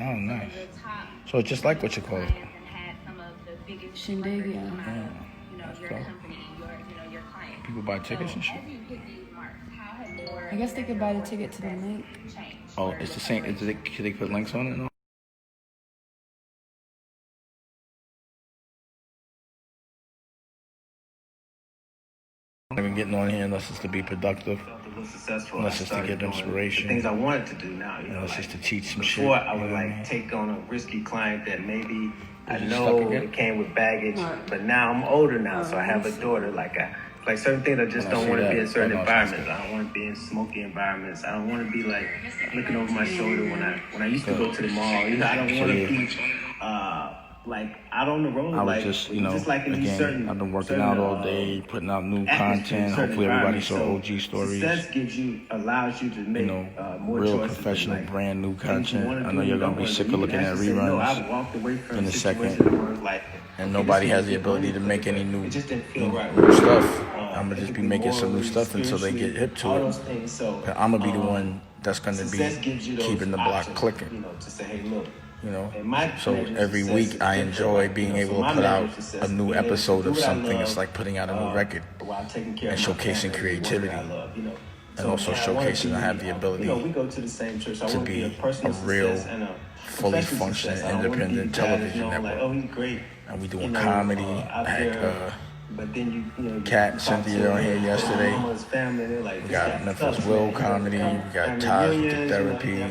Oh, nice. So it's just like what you call it. Shindig, yeah. That's cool. People buy tickets and shit. I guess they could buy the ticket to the link. Oh, it's the same. Can they put links on it? No? I'm not even getting on here unless it's to be productive. Unless it's to get inspiration. Things I wanted to do now, unless it's to teach some shit. Before I would take on a risky client that maybe I know it came with baggage, but now I'm older now, so I have a daughter. Like certain things I just don't want to be in certain environments. I don't want to be in smoky environments. I don't want to be like looking over my shoulder when I used to go to the mall. I don't want to be like out on the road. I was just like again, I've been working out all day, putting out new content. Hopefully everybody saw OG stories. Allows you to make more real professional, brand new content. I know you're gonna be sick of looking at reruns in a second, and nobody has the ability to make any new stuff. I'm gonna just be making some new stuff until they get hip to it. But I'm gonna be the one that's gonna be keeping the block clicking. So every week I enjoy being able to put out a new episode of something. It's like putting out a new record and showcasing creativity, and also showcasing I have the ability to be a real, fully functioning, independent television network. And we doing comedy. I had Kat and Cynthia on here yesterday. We got Memphis Will comedy. We got Taj with the therapy.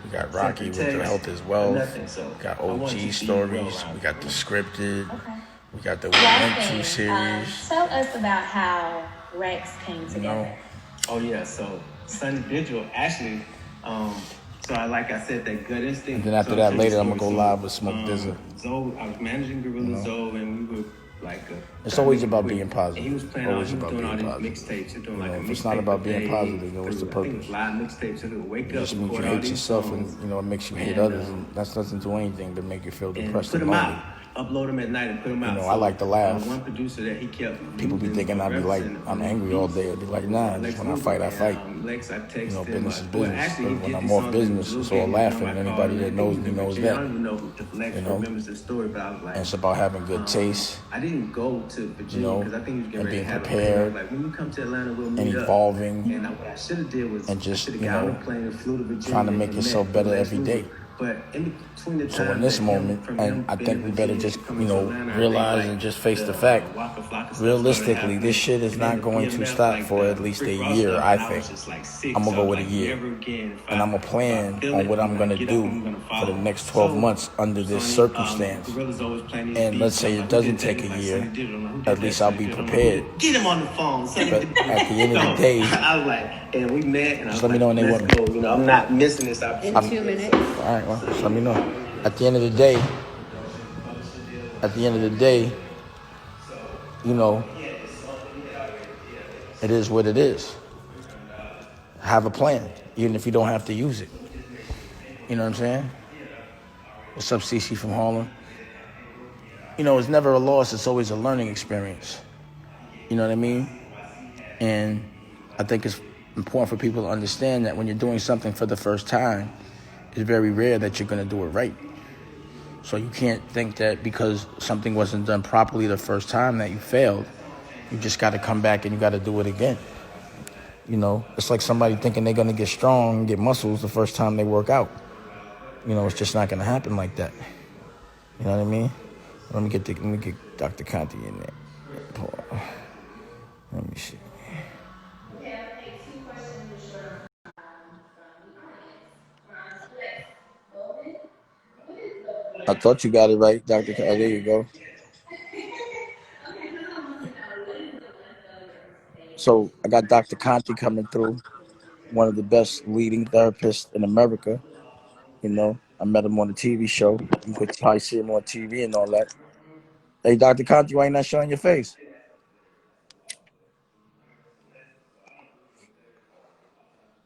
We got Rocky with the health is wealth. We got OG stories. We got the scripted. We got the We Went To series. Tell us about how Rex came together. Oh yeah, so Sunny Vigil actually. So like I said, that gut instinct. And then after that, later I'm gonna go live with Smoke Dizza. Zoe, I was managing Gorilla Zoe, and we were like. It's always about being positive. He was playing always about being positive. Mixtapes. Doing if it's not about being positive, then what's the purpose? Live mixtapes. It wake up. Just means you hate yourself, and it makes you hate others, and that doesn't do anything but make you feel depressed and lonely. Upload them at night and put them out. I like to laugh. One producer that he kept. People be thinking I'd be like, I'm angry all day. I'd be like, nah, just when I fight, I fight. Business is business. But when I'm off business, it's all laughing. And anybody that knows me knows that. And it's about having good taste. I didn't go to Virginia because I think and being prepared, and evolving, and just trying to make yourself better every day. So in this moment, and I think we better just, realize and just face the fact, realistically, this shit is not going to stop for at least a year, I think. I'm going to go with a year. And I'm going to plan on what I'm going to do for the next 12 months under this circumstance. And let's say it doesn't take a year, at least I'll be prepared. Get him on the phone. But at the end of the day, I was like, and we met, and just let me know when they want me. I'm not missing this opportunity. In 2 minutes. All right, well, just let me know. At the end of the day, it is what it is. Have a plan, even if you don't have to use it. You know what I'm saying? What's up, CC from Harlem? It's never a loss. It's always a learning experience. You know what I mean? And I think it's important for people to understand that when you're doing something for the first time, it's very rare that you're going to do it right. So you can't think that because something wasn't done properly the first time that you failed. You just got to come back and you got to do it again. It's like somebody thinking they're going to get strong and get muscles the first time they work out. It's just not going to happen like that. You know what I mean? Let me get Dr. Conte in there. Let me see. I thought you got it right, Dr. Conte. There you go. So I got Dr. Conte coming through, one of the best leading therapists in America. I met him on the TV show. You could probably see him on TV and all that. Hey, Dr. Conte, why you not showing your face?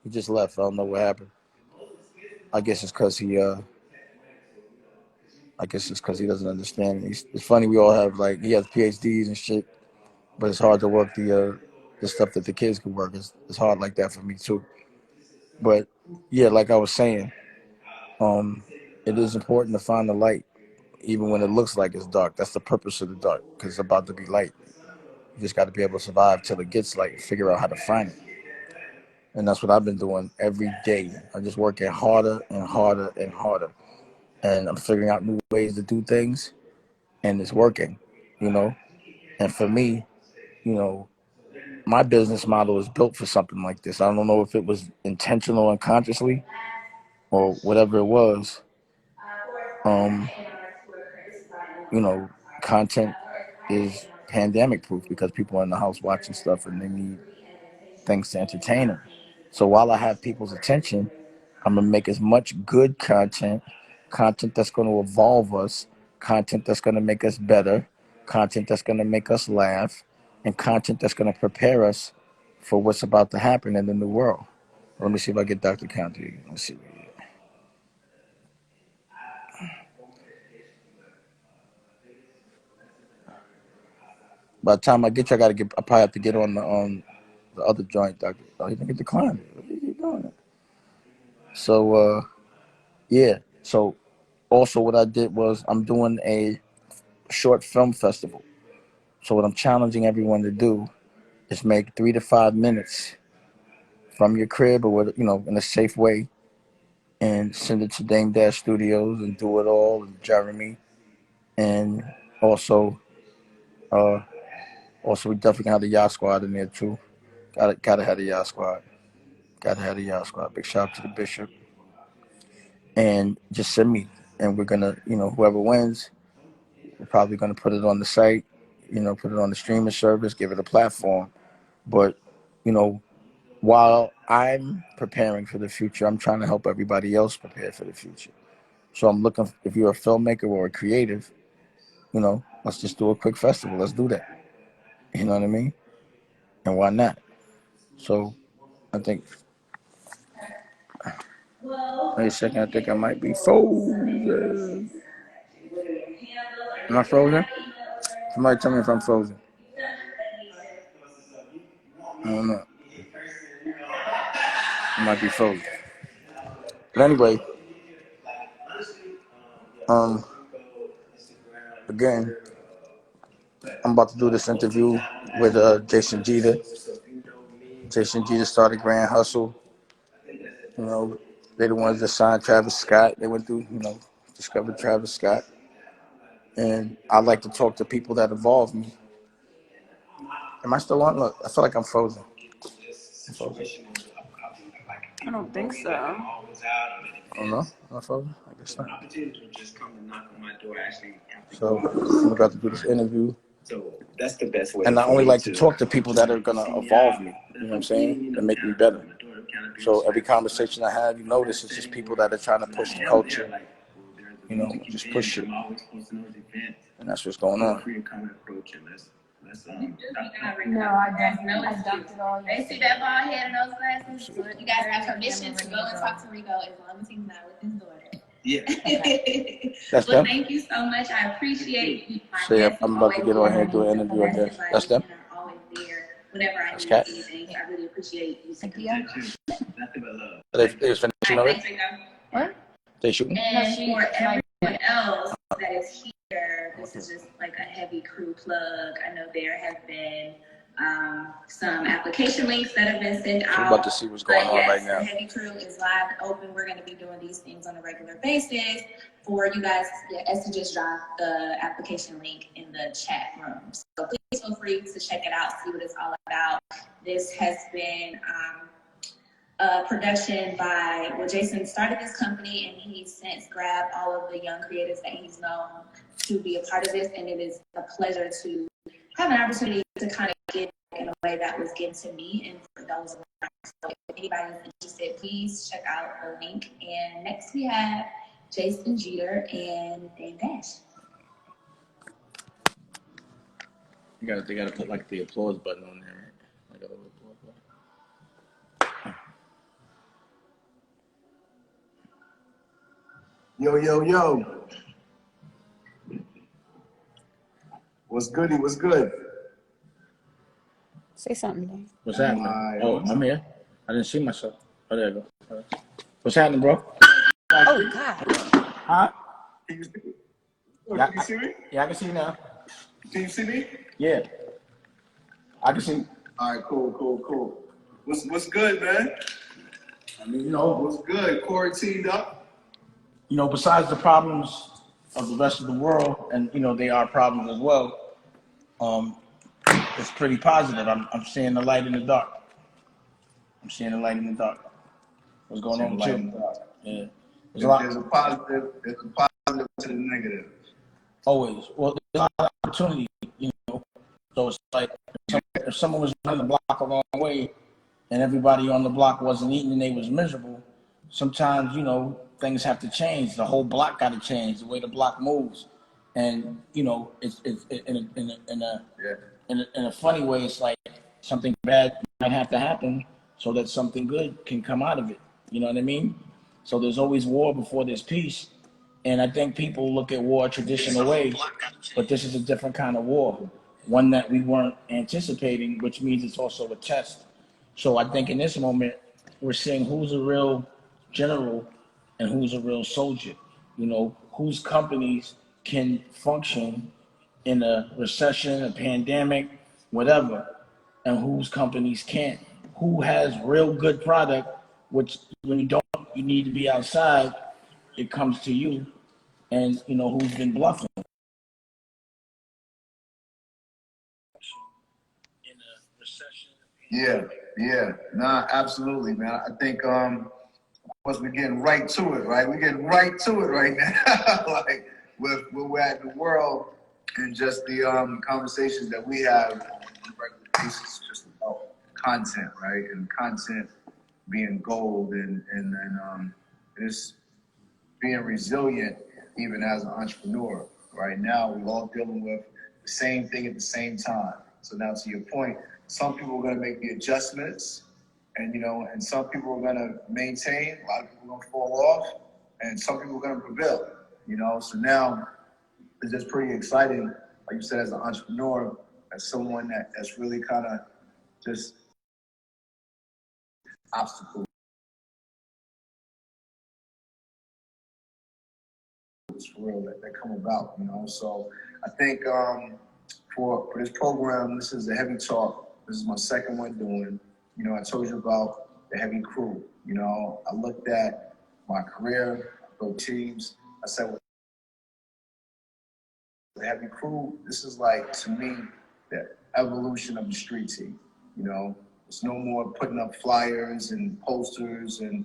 He just left. I don't know what happened. I guess it's because he doesn't understand. It's funny, we all have, he has PhDs and shit, but it's hard to work the stuff that the kids can work. It's hard like that for me too. But yeah, like I was saying, it is important to find the light, even when it looks like it's dark. That's the purpose of the dark, because it's about to be light. You just got to be able to survive till it gets light and figure out how to find it. And that's what I've been doing every day. I'm just working harder and harder and harder. And I'm figuring out new ways to do things, and it's working, you know. And for me, you know, my business model is built for something like this. I don't know if it was intentional unconsciously or whatever it was. You know, content is pandemic proof because people are in the house watching stuff and they need things to entertain them. So while I have people's attention, I'm gonna make as much good content, content that's gonna evolve us, content that's gonna make us better, content that's gonna make us laugh, and content that's gonna prepare us for what's about to happen in the new world. Let me see if I get Dr. Conte. Let's see. By the time I get you, I probably have to get on the other joint, Doctor. Oh, you didn't get declined. What are you doing? So yeah. So also what I did was I'm doing a short film festival. So what I'm challenging everyone to do is make 3 to 5 minutes from your crib or what, you know, in a safe way, and send it to Dame Dash Studios and do it all, and Jeremy, and also we definitely gonna have the Yacht Squad in there too. Gotta have the Yacht Squad. Gotta have the Yacht Squad. Big shout out to the Bishop. And just send me. And we're gonna, you know, whoever wins, we're probably gonna put it on the site, you know, put it on the streaming service, give it a platform. But, you know, while I'm preparing for the future, I'm trying to help everybody else prepare for the future. So I'm looking, if you're a filmmaker or a creative, you know, let's just do a quick festival. Let's do that. You know what I mean? And why not? So I think, wait a second, I think I might be frozen. Am I frozen? Somebody tell me if I'm frozen. I don't know. I might be frozen. But anyway, again, I'm about to do this interview with Jason Jeter. Jason Jeter started Grand Hustle. You know, they the ones that signed Travis Scott. They went through, you know, discovered Travis Scott. And I like to talk to people that involve me. Am I still on? Look, I feel like I'm frozen. I don't think so. Oh no? Am I frozen? I guess not. So I'm about to do this interview. So that's the best way. And I only like to talk to people that are gonna evolve me. You know what I'm saying? And make me better. So every conversation I have, you notice it's just people that are trying to push the culture. You know, just push it. And that's what's going on. No, I ducked it all. They see that bald head and those glasses. So you guys have permission to go and talk to Rico as long as he's not with his daughter. Yeah. Okay. That's well, them? thank you so much. I appreciate you. So yeah, I'm about to get on here and do an interview, I guess. That's them? Always there whenever I need anything. I really appreciate you. Thank you. They just finishing already? What? They shooting? And for everyone else that is here, this is just like a heavy crew plug. I know there have been some application links that have been sent out. We're about to see what's going on right now. The Heavy Crew is live and open. We're going to be doing these things on a regular basis for you guys. Esther just dropped the application link in the chat room. So please feel free to check it out, see what it's all about. This has been a production by, well, Jason started this company and he's since grabbed all of the young creatives that he's known to be a part of this. And it is a pleasure to have an opportunity to kind of get in a way that was given to me and for those around. So if anybody is interested, please check out the link. And next we have Jason Jeter and Dame Dash. They gotta put like the applause button on there, right? Like a little applause button. Yo. What's goody? What's good? Say something, Dave. What's happening? Oh, I'm here. I didn't see myself. Oh, there you go. What's happening, bro? Oh, God. Huh? Can you see me? Yeah, Can you see me? Yeah, I can see you now. Can you see me? Yeah, I can see. All right, cool. What's good, man? I mean, What's good? Quarantined up? Besides the problems of the rest of the world, and they are problems as well. Um, it's pretty positive. I'm seeing the light in the dark. I'm seeing the light in the dark. What's going on with you? Yeah, there's a lot. There's a positive to the negative. Always. Well, there's a lot of opportunity. So it's like if someone was on the block a wrong way, and everybody on the block wasn't eating and they was miserable, sometimes, things have to change. The whole block got to change, the way the block moves. And, it's in a funny way, it's like something bad might have to happen so that something good can come out of it. You know what I mean? So there's always war before there's peace. And I think people look at war a traditional way, but this is a different kind of war, one that we weren't anticipating, which means it's also a test. So I think in this moment, we're seeing who's a real general and who's a real soldier. Whose companies can function in a recession, a pandemic, whatever, and whose companies can't. Who has real good product, which when you need to be outside, it comes to you, and who's been bluffing. Yeah. Nah, absolutely, man. I think once we're getting right to it, right? We're getting right to it right now. Like with where we're at in the world and just the conversations that we have on a regular basis just about content, right? And content being gold and just being resilient even as an entrepreneur. Right now we're all dealing with the same thing at the same time. So now to your point, some people are going to make the adjustments, and some people are going to maintain. A lot of people are going to fall off, and some people are going to prevail. So now it's just pretty exciting, like you said, as an entrepreneur, as someone that's really kind of just obstacles for real that come about. So I think for this program, this is a heavy talk. This is my second one doing. I told you about the heavy crew. I looked at my career, I built teams. I said, with the heavy crew, this is like, to me, the evolution of the street team. It's no more putting up flyers and posters and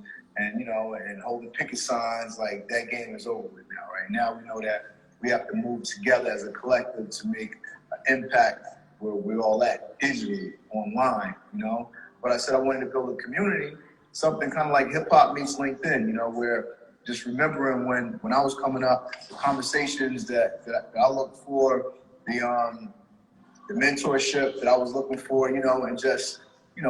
holding picket signs. Like, that game is over with now. Right now, we know that we have to move together as a collective to make an impact where we're all at, digitally, online, But I said I wanted to build a community, something kind of like hip hop meets LinkedIn, where just remembering when I was coming up, the conversations that I looked for, the mentorship that I was looking for, and just,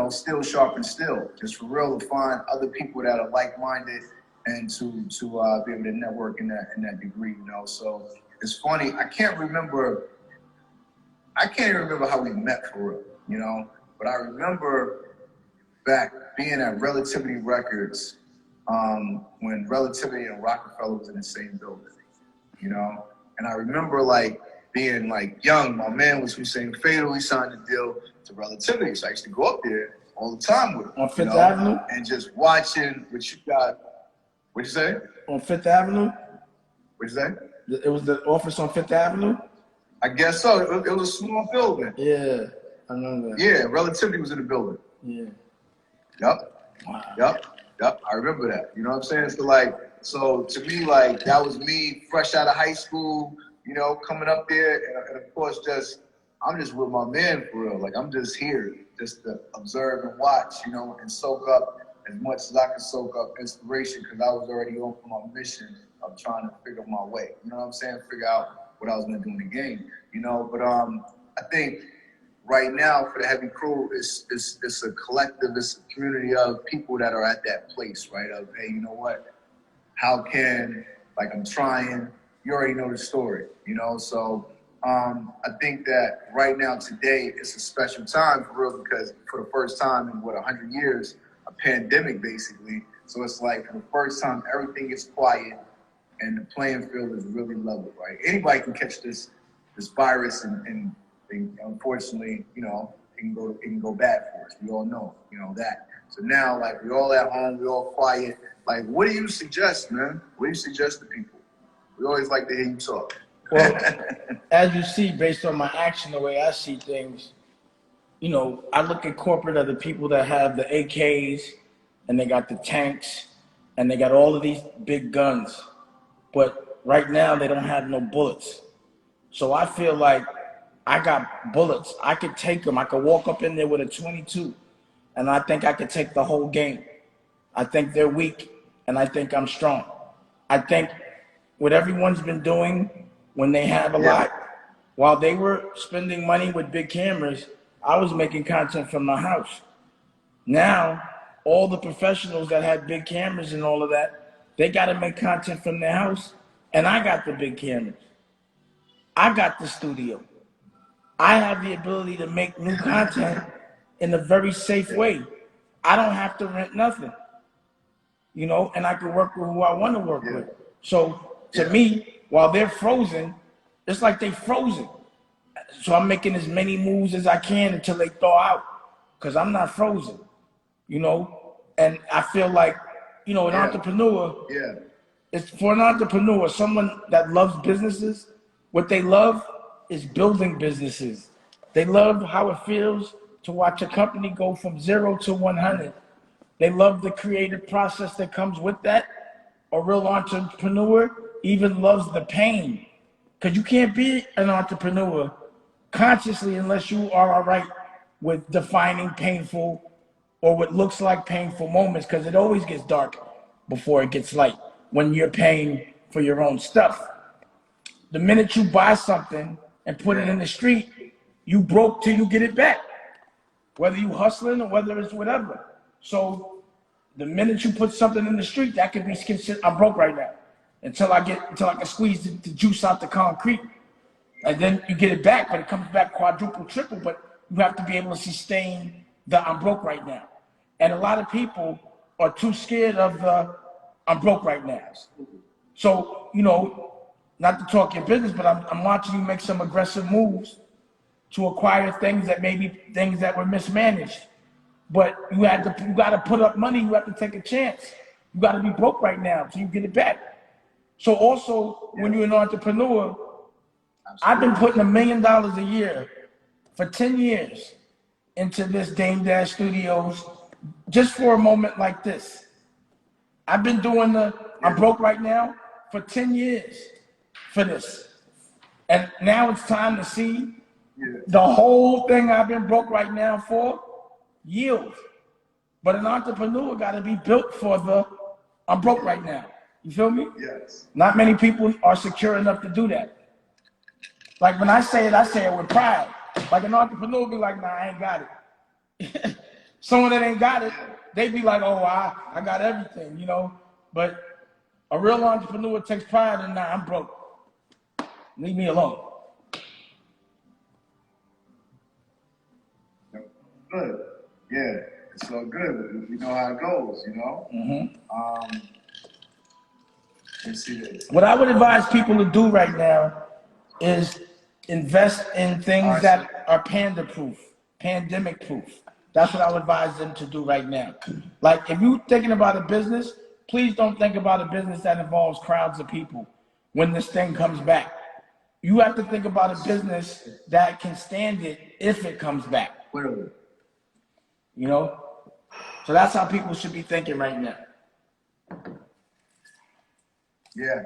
still sharp and still, just for real, to find other people that are like-minded and to be able to network in that degree, So it's funny, I can't even remember how we met for real, but I remember back being at Relativity Records when Relativity and Rockefeller was in the same building, and I remember being young. My man was Hussein Fatal. He signed a deal to Relativity, so I used to go up there all the time with him On Fifth Avenue, and just watching what you got. What'd you say? On Fifth Avenue. What'd you say? It was the office on Fifth Avenue. I guess so. It was a small building. Yeah, I remember that. Yeah, Relativity was in the building. Yeah. Yep. Wow. Yep. I remember that. You know what I'm saying? So to me, that was me fresh out of high school, coming up there. And of course, I'm just with my man for real. I'm just here just to observe and watch, and soak up as much as I could soak up inspiration, because I was already on for my mission of trying to figure my way. You know what I'm saying? Figure out what I was going to do in the game, But I think right now for the heavy crew, it's a collective, it's a community of people that are at that place, right? Of, hey, you know what? How can, I'm trying, you already know the story, So I think that right now, today, it's a special time for real, because for the first time in 100 years, a pandemic basically. So it's for the first time, everything is quiet and the playing field is really level, right? Anybody can catch this virus, and unfortunately, you know, it can go bad for us. We all know, you know that. So now, like, we all at home, we all quiet. Like, what do you suggest, man? What do you suggest to people? We always like to hear you talk. Well, as you see, based on my action, the way I see things, you know, I look at corporate as the people that have the AKs and they got the tanks and they got all of these big guns. But right now they don't have no bullets. So I feel like I got bullets. I could take them. I could walk up in there with a 22 and I think I could take the whole game. I think they're weak and I think I'm strong. I think what everyone's been doing when they have a lot, while they were spending money with big cameras, I was making content from my house. Now, all the professionals that had big cameras and all of that, they got to make content from their house, and I got the big cameras. I got the studio. I have the ability to make new content in a very safe way. I don't have to rent nothing, you know, and I can work with who I want to work with. So to me, while they're frozen, it's like they frozen. So I'm making as many moves as I can until they thaw out, because I'm not frozen, you know? And I feel like, you know, an entrepreneur, it's for an entrepreneur, someone that loves businesses, what they love is building businesses. They love how it feels to watch a company go from 0 to 100. They love the creative process that comes with that. A real entrepreneur even loves the pain, because you can't be an entrepreneur consciously unless you are all right with defining painful or what looks like painful moments, because it always gets dark before it gets light when you're paying for your own stuff. The minute you buy something and put it in the street, you broke till you get it back, whether you hustling or whether it's whatever. So the minute you put something in the street, that could be considered, I'm broke right now, until I can squeeze the juice out the concrete. And then you get it back, but it comes back quadruple, triple, but you have to be able to sustain the I'm broke right now. And a lot of people are too scared of the I'm broke right now. So, you know, not to talk your business, but I'm watching you make some aggressive moves to acquire things that may be things that were mismanaged. But you got to put up money, you have to take a chance. You got to be broke right now so you get it back. So also, when you're an entrepreneur, I've been putting $1 million a year for 10 years into this Dame Dash Studios just for a moment like this. I've been doing I'm broke right now for 10 years for this. And now it's time to see the whole thing I've been broke right now for yield. But an entrepreneur got to be built for I'm broke right now. You feel me? Yes. Not many people are secure enough to do that. Like when I say it with pride. Like an entrepreneur be like, nah, I ain't got it. Someone that ain't got it, they be like, oh, I got everything, you know? But a real entrepreneur takes pride in, nah, I'm broke. Leave me alone. Good. Yeah, it's so good. We know how it goes, you know? Mm-hmm. Let's see this. What I would advise people to do right now is invest in things that are panda-proof, pandemic-proof. That's what I would advise them to do right now. Like, if you're thinking about a business, please don't think about a business that involves crowds of people when this thing comes back. You have to think about a business that can stand it if it comes back. You know? So that's how people should be thinking right now. Yeah.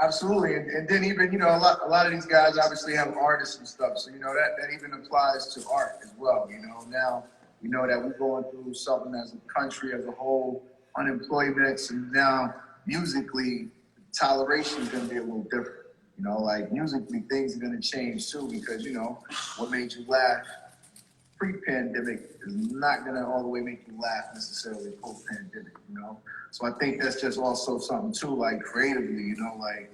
Absolutely, and then even, you know, a lot of these guys obviously have artists and stuff, so, you know, that even applies to art as well, you know. Now, we know that we're going through something as a country as a whole, unemployment, and now musically, toleration is going to be a little different, you know, like musically things are going to change too, because, you know, what made you laugh pre-pandemic is not going to all the way make you laugh necessarily post-pandemic, you know. So I think that's just also something too, like creatively, you know, like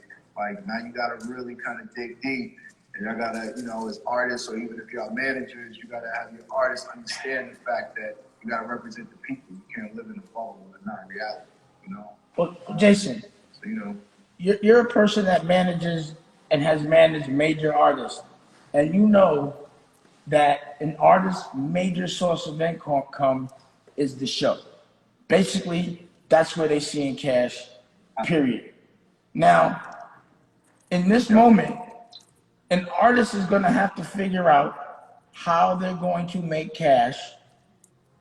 now you got to really kind of dig deep, and you got to, you know, as artists, or even if you're managers, you got to have your artists understand the fact that you got to represent the people. You can't live in a bubble or not reality, you know. Well, Jason, So, you know. you're a person that manages and has managed major artists, and you know that an artist's major source of income is the show. Basically, that's where they see in cash, period. Now, in this moment, an artist is going to have to figure out how they're going to make cash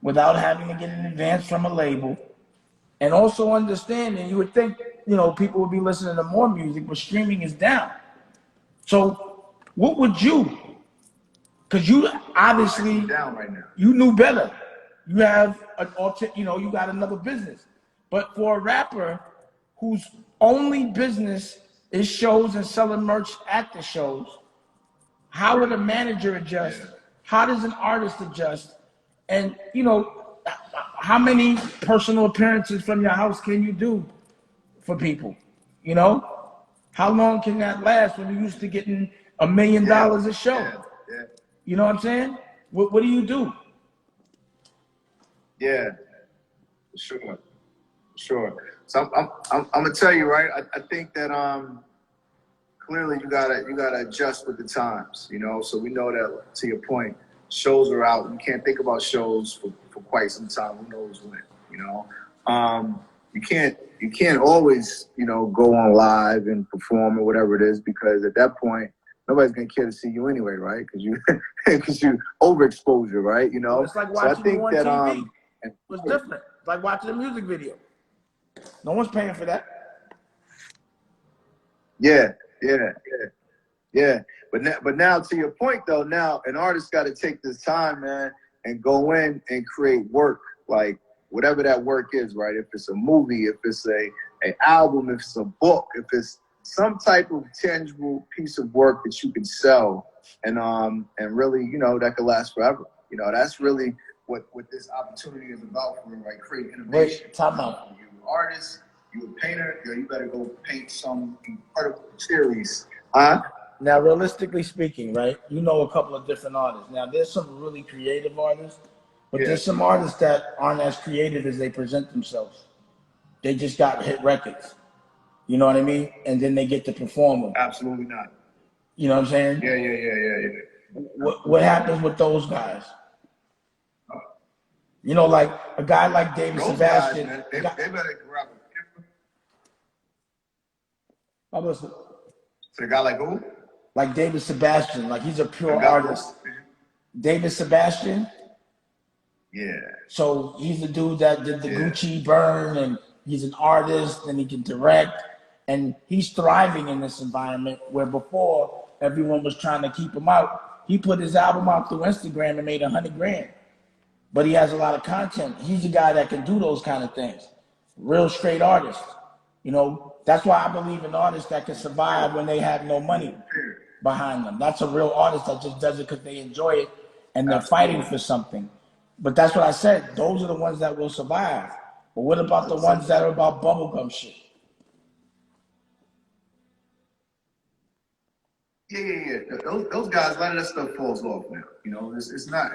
without having to get an advance from a label, and also understanding, you would think, people would be listening to more music, but streaming is down. So what would you, because you obviously, down right now. You knew better. You have you got another business. But for a rapper whose only business is shows and selling merch at the shows, how would a manager adjust? How does an artist adjust? And, how many personal appearances from your house can you do for people? How long can that last when you're used to getting $1 million a show? Yeah. You know what I'm saying? What do you do? Yeah, sure. So I'm gonna tell you, right? I think that clearly you gotta adjust with the times, So we know that, to your point, shows are out. You can't think about shows for quite some time. Who knows when? You can't always go on live and perform or whatever it is, because at that point nobody's gonna care to see you anyway, right? Because you overexposure, right? It's like watching you on TV. It's different. It's like watching a music video. No one's paying for that. Yeah. But now, to your point though, now an artist got to take this time, man, and go in and create work, like whatever that work is, right? If it's a movie, if it's an album, if it's a book, if it's some type of tangible piece of work that you can sell, and really, that could last forever. That's really what this opportunity is about for, like, creating innovation. Wait, time out. You're an artist, you're a painter, you better go paint some incredible series. Now, realistically speaking, right, a couple of different artists. Now, there's some really creative artists, but there's some artists that aren't as creative as they present themselves. They just got hit records. You know what I mean? And then they get to perform them. Absolutely not. You know what I'm saying? Yeah. What happens with those guys? Like a guy like David Sebastian. Guys, man, they better grab a So a guy like who? Like David Sebastian, like he's a pure artist. David Sebastian? Yeah. So he's the dude that did the Gucci burn, and he's an artist, and he can direct, and he's thriving in this environment where before everyone was trying to keep him out. He put his album out through Instagram and made $100,000. But he has a lot of content. He's a guy that can do those kind of things. Real straight artist. That's why I believe in artists that can survive when they have no money behind them. That's a real artist that just does it because they enjoy it and they're fighting for something. But that's what I said. Those are the ones that will survive. But what about the ones that are about bubblegum shit? Yeah. Those guys, a lot of that stuff falls off now. It's not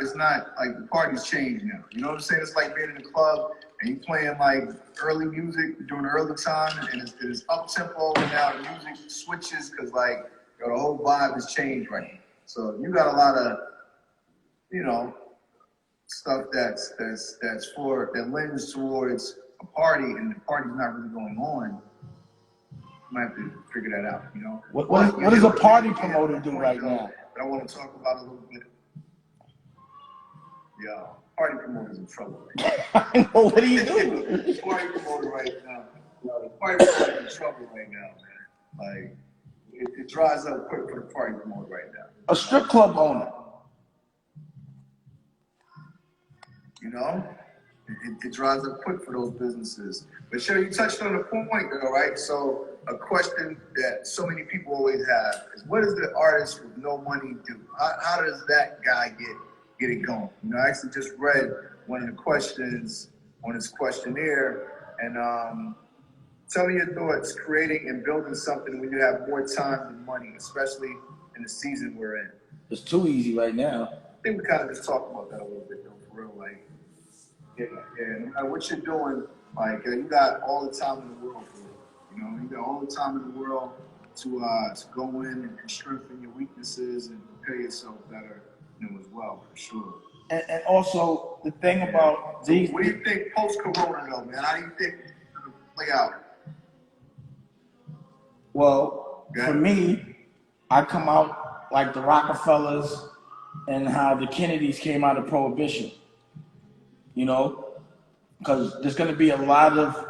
like the party's changed now. You know what I'm saying? It's like being in a club and you playing like early music during the early time, and it's up tempo, and now the music switches because the whole vibe has changed right now. So you got a lot of stuff that lends towards a party, and the party's not really going on. You might have to figure that out. What does a party promoter do right now? That I want to talk about a little bit. Yeah, party promoter's in trouble right now. What do you do? Party promoter right now. The party promoter's in trouble right now, man. It dries up quick for the party promoter right now. A strip club owner. It dries up quick for those businesses. But sure, you touched on the point though, right? So a question that so many people always have is, what does the artist with no money do? How does that guy get it going? I actually just read one of the questions on his questionnaire, and tell me your thoughts creating and building something when you have more time than money, especially in the season we're in. It's too easy right now. I think we kind of just talked about that a little bit though, for real. No matter what you're doing, Like you got all the time in the world for it. You know, you got all the time in the world to go in and strengthen your weaknesses and prepare yourself better, you know, as well, for sure. And also the thing about these. What do you think post-corona though, man? How do you think it's gonna play out? Well, for me, I come out like the Rockefellers and how the Kennedys came out of Prohibition. You know, because there's going to be a lot of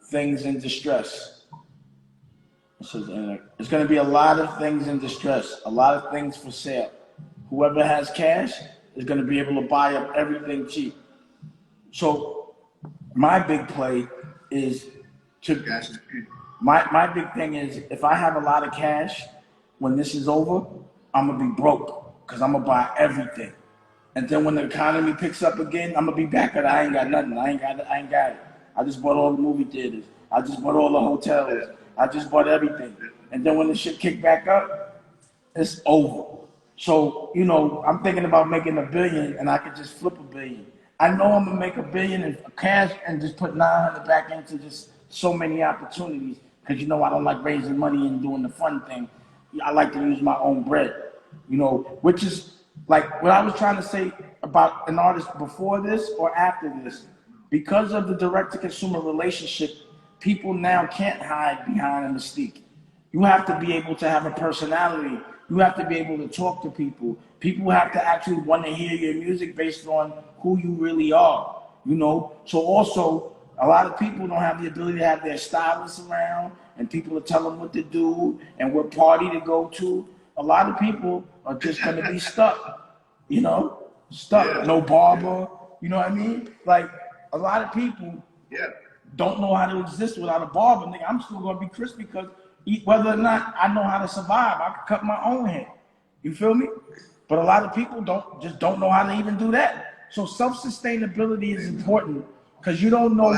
things in distress. There's going to be a lot of things in distress, a lot of things for sale. Whoever has cash is going to be able to buy up everything cheap. So my big play is to, my big thing is if I have a lot of cash, when this is over, I'm going to be broke because I'm going to buy everything. And then when the economy picks up again, I'm going to be back at I ain't got nothing. I ain't got it. I just bought all the movie theaters. I just bought all the hotels. I just bought everything. And then when the shit kick back up, it's over. So, you know, I'm thinking about making $1 billion and I could just flip $1 billion. I know I'm going to make $1 billion in cash and just put 900 back into just so many opportunities. Because, you know, I don't like raising money and doing the fun thing. I like to use my own bread, you know, which is like what I was trying to say about an artist before this or after this. Because of the direct-to-consumer relationship, people now can't hide behind a mystique. You have to be able to have a personality. You have to be able to talk to people. People have to actually want to hear your music based on who you really are, you know? So also, a lot of people don't have the ability to have their stylists around and people to tell them what to do and what party to go to. A lot of people are just going to be stuck, you know? Stuck. Yeah. No barber, you know what I mean? Like, a lot of people don't know how to exist without a barber. Nigga, I'm still going to be crispy because whether or not I know how to survive, I can cut my own hair. You feel me? But a lot of people don't know how to even do that. So self-sustainability is important because you don't know.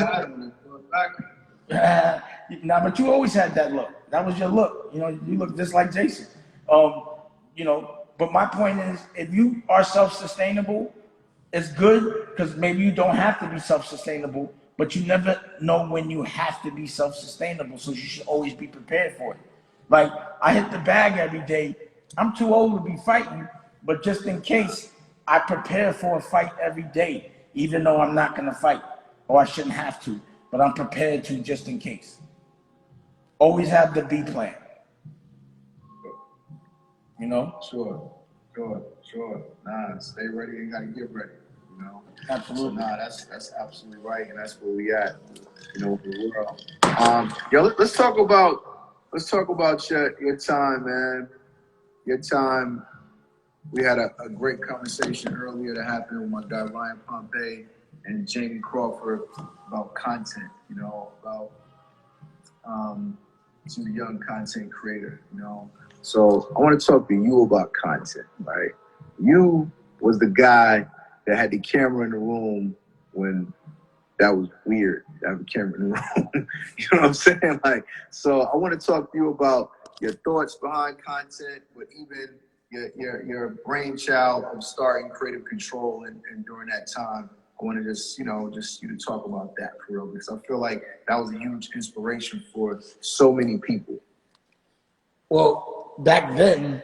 Nah, but you always had that look. That was your look. You know, you look just like Jason. You know, but my point is, if you are self-sustainable, it's good because maybe you don't have to be self-sustainable, but you never know when you have to be self-sustainable, so you should always be prepared for it. Like, I hit the bag every day. I'm too old to be fighting, but just in case, I prepare for a fight every day, even though I'm not going to fight, or I shouldn't have to, but I'm prepared to just in case. Always have the B plan. You know? Sure. Nah, stay ready and gotta get ready, you know? Absolutely. So, nah, that's absolutely right, and that's where we at, you know, the world. Yo, let's talk about your time, man. Your time. We had a great conversation earlier that happened with my guy Ryan Pompey and Jamie Crawford about content, you know, about to a young content creator, you know. So I want to talk to you about content, right? You was the guy that had the camera in the room when that was weird to have a camera in the room. You know what I'm saying? Like, so I want to talk to you about your thoughts behind content, but even your brainchild of starting Creative Control and during that time. I want to just you to talk about that for real, because I feel like that was a huge inspiration for so many people. Well, back then,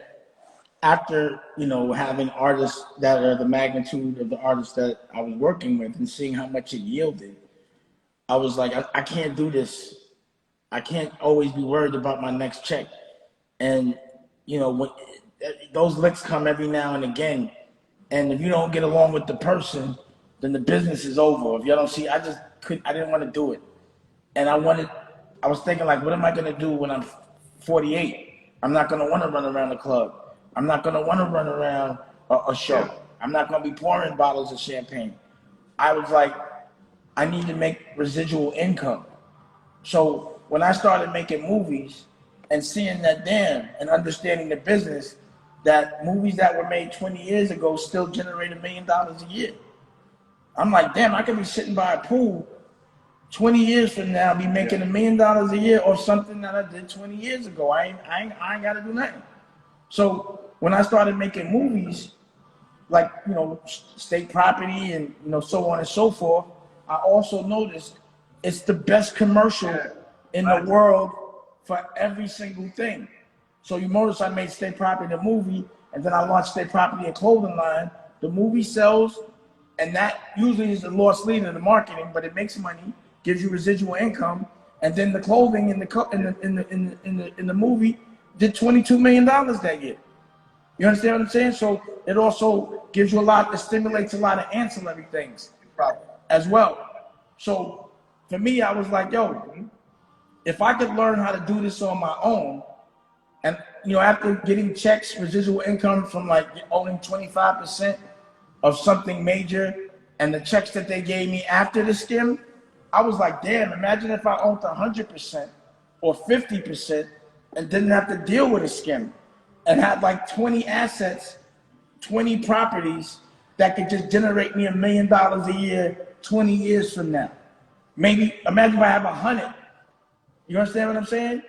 after, you know, having artists that are the magnitude of the artists that I was working with and seeing how much it yielded, I was like, I can't do this. I can't always be worried about my next check. And, you know, when those licks come every now and again, and if you don't get along with the person, then the business is over. If you don't see, I didn't want to do it. And I was thinking, like, what am I going to do when I'm 48? I'm not going to want to run around the club. I'm not going to want to run around a show. I'm not going to be pouring bottles of champagne. I was like, I need to make residual income. So when I started making movies and seeing that and understanding the business, that movies that were made 20 years ago still generate $1 million a year. I'm like, damn, I could be sitting by a pool 20 years from now, be making $1 million a year or something that I did 20 years ago. I ain't got to do nothing. So when I started making movies, like, you know, state property and, you know, so on and so forth, I also noticed It's the best commercial in the world for every single thing. So you notice I made State Property the movie, and then I launched State Property a clothing line. The movie sells, and that usually is the lost leader in the marketing, but it makes money, gives you residual income, and then the clothing in the movie did $22 million that year. You understand what I'm saying? So it also gives you a lot, it stimulates a lot of ancillary things as well. So for me, I was like, yo, if I could learn how to do this on my own, and after getting checks, residual income from like owning 25% of something major, and the checks that they gave me after the skim, I was like, damn, imagine if I owned 100% or 50% and didn't have to deal with a skim and had like 20 assets, 20 properties that could just generate me $1 million a year 20 years from now. Maybe imagine if I have 100. You understand what I'm saying?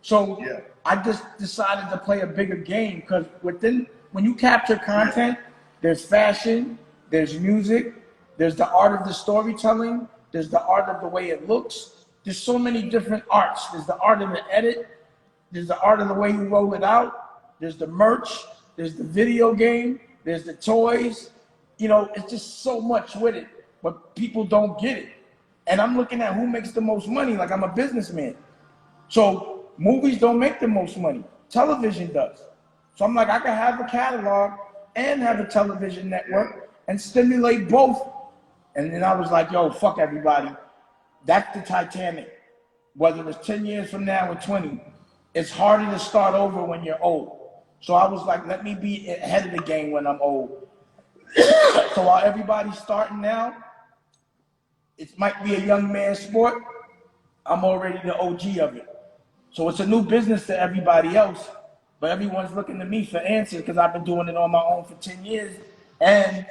So I just decided to play a bigger game, because when you capture content, there's fashion, there's music, there's the art of the storytelling, there's the art of the way it looks. There's so many different arts. There's the art of the edit, there's the art of the way you roll it out, there's the merch, there's the video game, there's the toys. It's just so much with it, but people don't get it. And I'm looking at who makes the most money, like I'm a businessman. So movies don't make the most money, television does. So I'm like, I can have a catalog and have a television network and stimulate both. And then I was like, yo, fuck everybody. That's the Titanic. Whether it's 10 years from now or 20, it's harder to start over when you're old. So I was like, let me be ahead of the game when I'm old. So while everybody's starting now, it might be a young man's sport, I'm already the OG of it. So it's a new business to everybody else, but everyone's looking to me for answers because I've been doing it on my own for 10 years and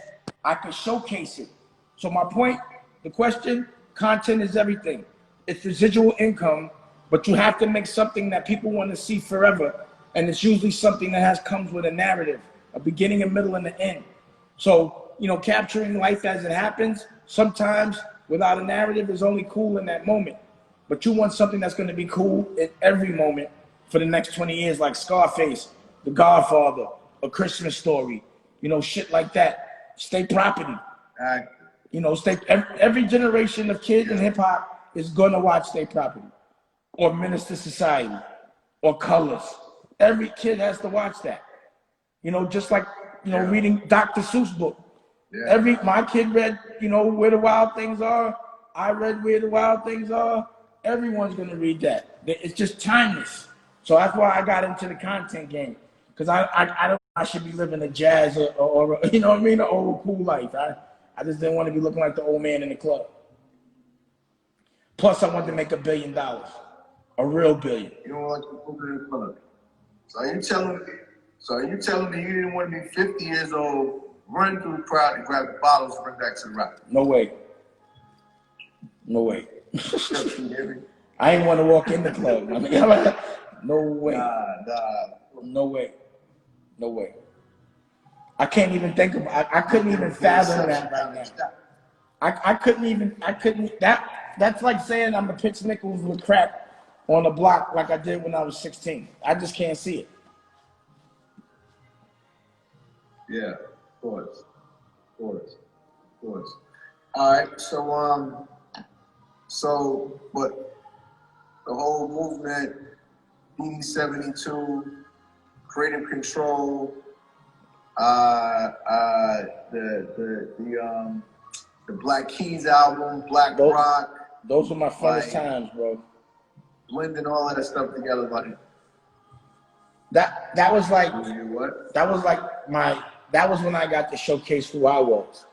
I can showcase it. So my point, the question, content is everything. It's residual income, but you have to make something that people want to see forever. And it's usually something that comes with a narrative, a beginning, a middle, and an end. So, capturing life as it happens, sometimes without a narrative is only cool in that moment. But you want something that's going to be cool in every moment for the next 20 years, like Scarface, The Godfather, A Christmas Story, shit like that. State Property. Every generation of kids in hip hop is going to watch State Property or Minister Society or Colors. Every kid has to watch that. Just like, reading Dr. Seuss book. My kid read, Where the Wild Things Are. I read Where the Wild Things Are. Everyone's going to read that. It's just timeless. So that's why I got into the content game. Because I should be living a jazz or an old cool life. I just didn't want to be looking like the old man in the club. Plus, I wanted to make $1 billion. A real billion. You don't want to be in the club. So are you telling me you didn't want to be 50 years old, run through the crowd and grab the bottles and bring back to the rock? No way. I ain't want to walk in the club. No way. No way. No way. I can't even think of. I couldn't even fathom that right now. That's like saying I'm gonna pitch nickels with crack on the block like I did when I was 16. I just can't see it. Yeah, of course. All right, but the whole movement, B72, creative control, the Black Keys album, Black Rock. Those were my funnest times, bro. Blending all of that stuff together, buddy. That was like what? That was when I got to showcase who I was.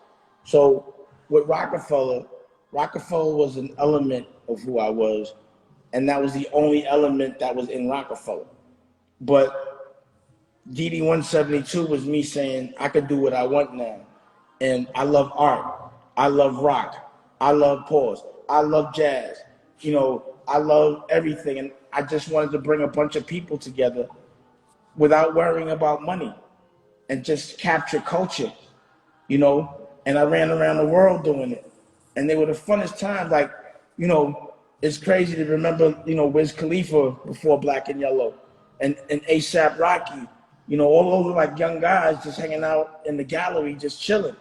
So with Rockefeller was an element of who I was, and that was the only element that was in Rockefeller. But DD 172 was me saying I could do what I want now. And I love art. I love rock. I love pause. I love jazz. I love everything. And I just wanted to bring a bunch of people together without worrying about money and just capture culture, And I ran around the world doing it. And they were the funnest times. Like, you know, it's crazy to remember, you know, Wiz Khalifa before Black and Yellow, and ASAP Rocky, you know, all those like young guys just hanging out in the gallery, just chilling,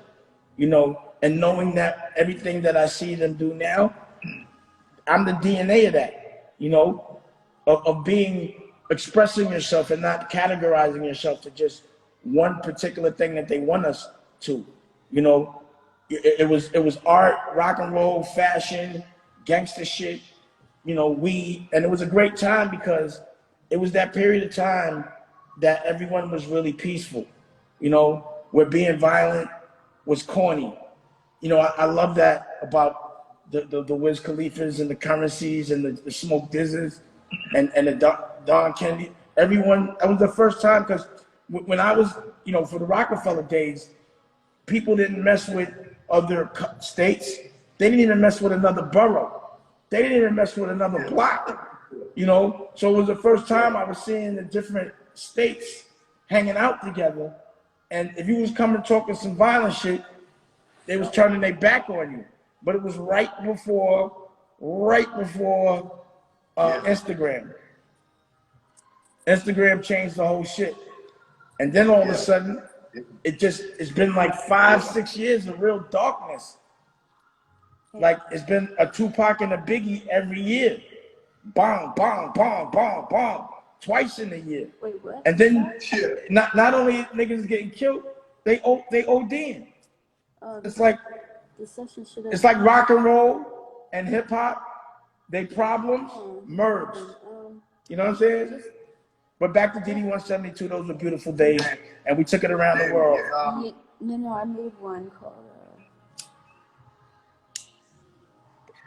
you know, and knowing that everything that I see them do now, I'm the DNA of that, you know, of being, expressing yourself and not categorizing yourself to just one particular thing that they want us to, you know. It was art, rock and roll, fashion, gangster shit, you know, and it was a great time because it was that period of time that everyone was really peaceful, you know, where being violent was corny. You know, I love that about the Wiz Khalifas and the Currencies and the Smoke Dizzes and the Don Kennedy. Everyone, that was the first time because when I was, you know, for the Rockefeller days, people didn't mess with other states. They didn't even mess with another borough. They didn't even mess with another block, you know? So it was the first time I was seeing the different states hanging out together. And if you was coming talking some violent shit, they was turning their back on you. But it was right before Instagram. Instagram changed the whole shit. And then all of a sudden, it's been like 5-6 years of real darkness. Like it's been a Tupac and a Biggie every year. Bong, bong, bong, bong, bong. Twice in a year. Wait, what? And then not only niggas getting killed, they ODing. It's like rock and roll and hip hop. They problems merged. You know what I'm saying? But back to DD 172, those were beautiful days, and we took it around the world. No, I made one called.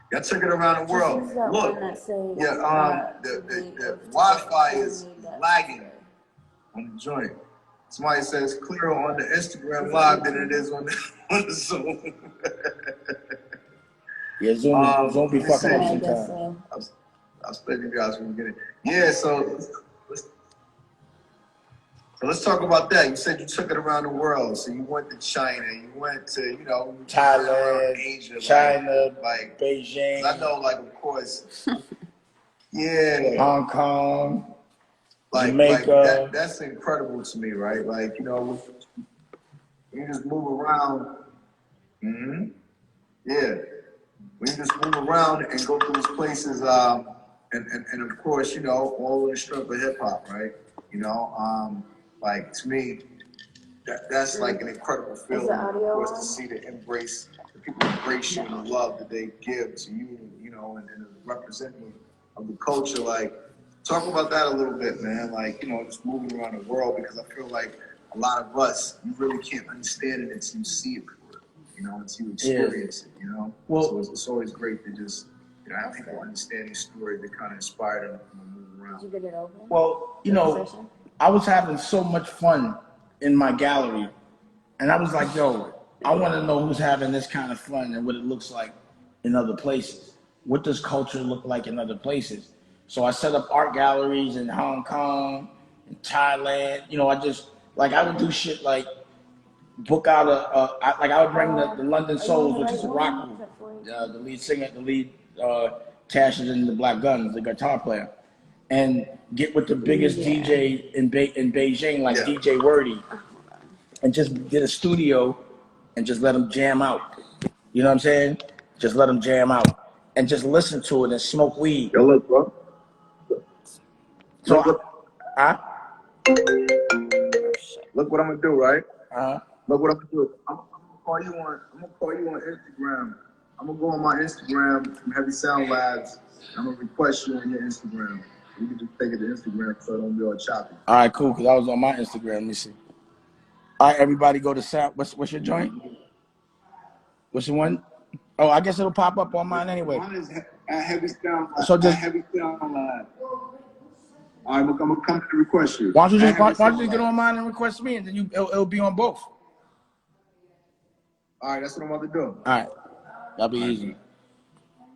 Y'all took it around the world. Look, the Wi-Fi is lagging on the joint. Somebody says clearer on the Instagram live than it is on the Zoom. Yeah, Zoom be fucking up sometimes. I'll spend you guys from the beginning. Yeah, so let's talk about that. You said you took it around the world. So you went to China, you went to, you know, Thailand, Asia, China, like Beijing. I know, like, of course. Yeah. Hong Kong, Jamaica. Like that's incredible to me, right? Like, you know, you just move around. Yeah. We just move around and go through these places, and of course, you know, all in the strength of hip hop, right? You know, like to me, that's like an incredible feeling, of course, to see the people embrace you and the love that they give to you, you know, and as a representative of the culture. Like, talk about that a little bit, man. Like, you know, just moving around the world, because I feel like a lot of us, you really can't understand it until you see it, you know, until you experience it, you know. Well, so it's always great to just, you know, have people understand these stories that kind of inspire them to move around. Did you get it open? Well, you know, I was having so much fun in my gallery, and I was like, yo, I want to know who's having this kind of fun and what it looks like in other places. What does culture look like in other places? So I set up art galleries in Hong Kong, in Thailand. You know, I would do shit like book out I would bring the London Souls, which is a rock group. The lead singer, Tash is in the Black Guns, the guitar player, and get with the biggest DJ in Beijing, like DJ Wordy, and just get a studio and just let them jam out. You know what I'm saying? Just let them jam out and just listen to it and smoke weed. Yo, look, bro. So, look what I'm gonna do, right? Look what I'm gonna do. I'm gonna call you on Instagram. I'm gonna go on my Instagram from Heavy Sound Labs. I'm gonna request you on your Instagram. You can just take it to Instagram so it don't be all choppy. All right, cool. Cause I was on my Instagram. Let me see. All right, everybody, go to sound. What's your joint? What's the one? Oh, I guess it'll pop up on mine anyway. Mine is at Heavy Sound. So just Heavy Sound Labs. All right, I'm gonna come to request you. Why don't you just get on mine and request me, and then it'll be on both. All right, that's what I'm about to do. All right, that'll be easy.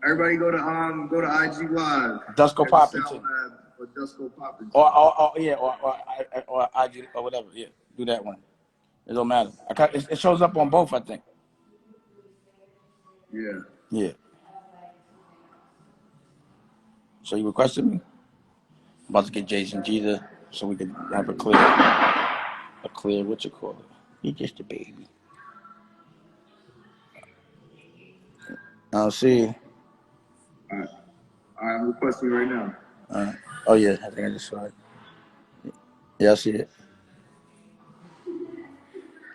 Everybody go to IG Live. Dusko Poppin' Or Dusko Poppin'. Or IG or whatever. Yeah, do that one. It don't matter. It shows up on both, I think. Yeah. Yeah. So you requested me? I'm about to get Jason Jeter so we can have a clear, what you call it? He just a baby. I'll see. All right. All right, I'm requesting right now. Oh yeah, I think I just saw it. Yeah, I see it.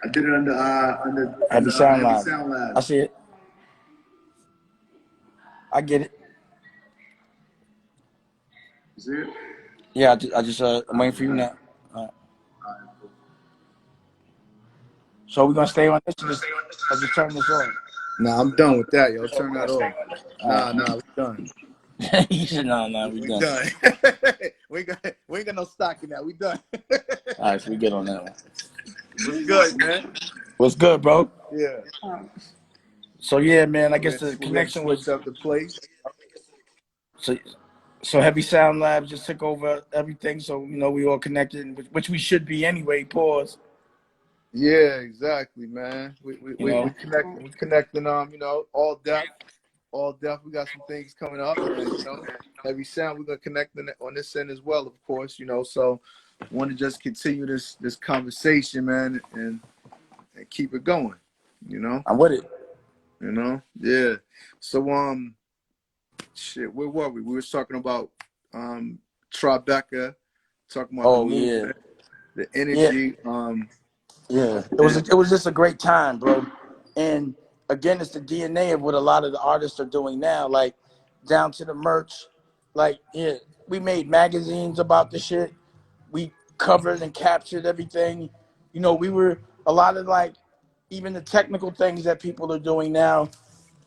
I did it under Heavy Sound Lab. Sound Lab. I see it. I get it. You see it? Yeah, I'm waiting for you now. All right. So we're gonna stay on this or just turn this on? Nah, I'm done with that, yo. Turn that off. Nah, we're done. He said, "No, we done. Done. we ain't got no stock in that. We done. All right, so we get on that one. What's good, man? What's good, bro? Yeah. So yeah, man. I guess the We're connection was up the place. so Heavy Sound Labs just took over everything. So we all connected, which we should be anyway. Pause. Yeah, exactly, man. We connecting. We connecting. All depth. We got some things coming up, and Heavy Sound. We're gonna connect on this end as well, of course. So want to just continue this conversation, man, and keep it going. I'm with it. Yeah. So shit, where were we? We were talking about Tribeca, talking about the movement, the energy. Yeah. It was just a great time, bro. And again, it's the DNA of what a lot of the artists are doing now, like down to the merch. Like, yeah, we made magazines about the shit. We covered and captured everything. We were a lot of like even the technical things that people are doing now.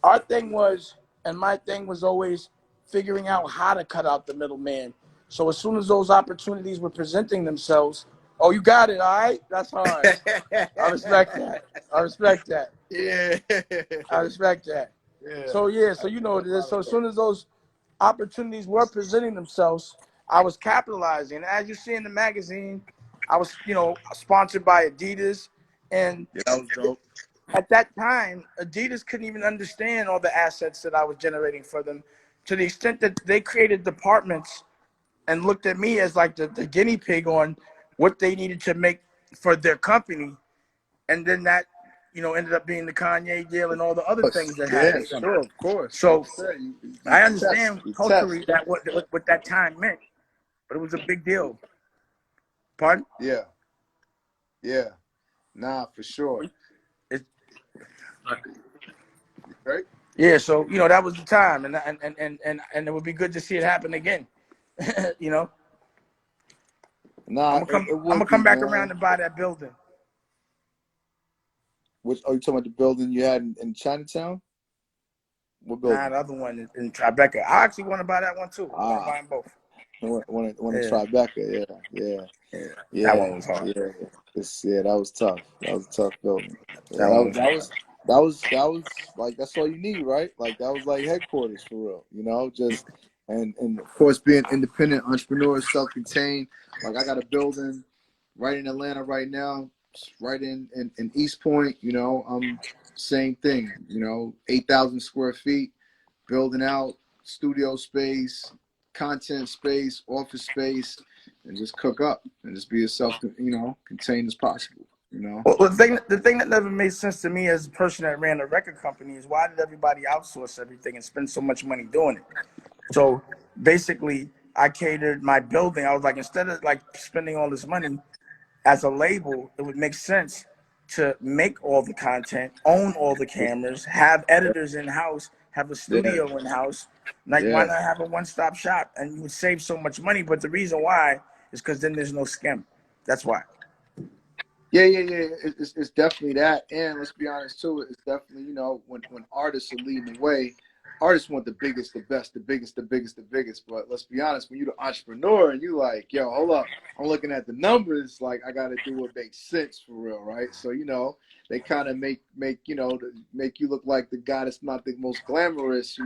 Our thing was, and my thing was always figuring out how to cut out the middleman. So as soon as those opportunities were presenting themselves, oh, you got it, all right? That's hard. I respect that. Yeah. I respect that. Yeah. So so as soon as those opportunities were presenting themselves, I was capitalizing. And as you see in the magazine, I was, sponsored by Adidas. And that was dope. At that time, Adidas couldn't even understand all the assets that I was generating for them, to the extent that they created departments and looked at me as like the guinea pig on what they needed to make for their company. And then that, ended up being the Kanye deal and all the other things that happened. Yeah, sure, of course. So you I understand culturally that what that time meant, but it was a big deal. Pardon? Yeah. Nah, for sure. Right? Yeah, so that was the time, and it would be good to see it happen again. Nah, I'm gonna come back around and buy that building. Which are you talking about? The building you had in Chinatown? What building? Nah, the other one in Tribeca. I actually want to buy that one too. I'm buying both. Want to Tribeca? Yeah. That one was hard. Yeah, that was tough. That was a tough building. Yeah, that was like, that's all you need, right? Like, that was like headquarters for real, just and of course being independent entrepreneur, self-contained. Like, I got a building right in Atlanta right now, right in East Point. Same thing. 8,000 square feet, building out studio space, content space, office space, and just cook up and just be as contained as possible. Well, the thing that never made sense to me as a person that ran a record company is, why did everybody outsource everything and spend so much money doing it? So basically, I catered my building. I was like, instead of like spending all this money as a label, it would make sense to make all the content, own all the cameras, have editors in-house, have a studio in-house. Like, why not have a one-stop shop? And you would save so much money. But the reason why is because then there's no scam. That's why. Yeah. It's definitely that. And let's be honest too, it's definitely, when artists are leading the way, artists want the biggest, the best, the biggest. But let's be honest, when you're the entrepreneur and you like, yo, hold up, I'm looking at the numbers, like, I gotta do what makes sense for real, right? So, they kind of make you look like the guy that's not the most glamorous,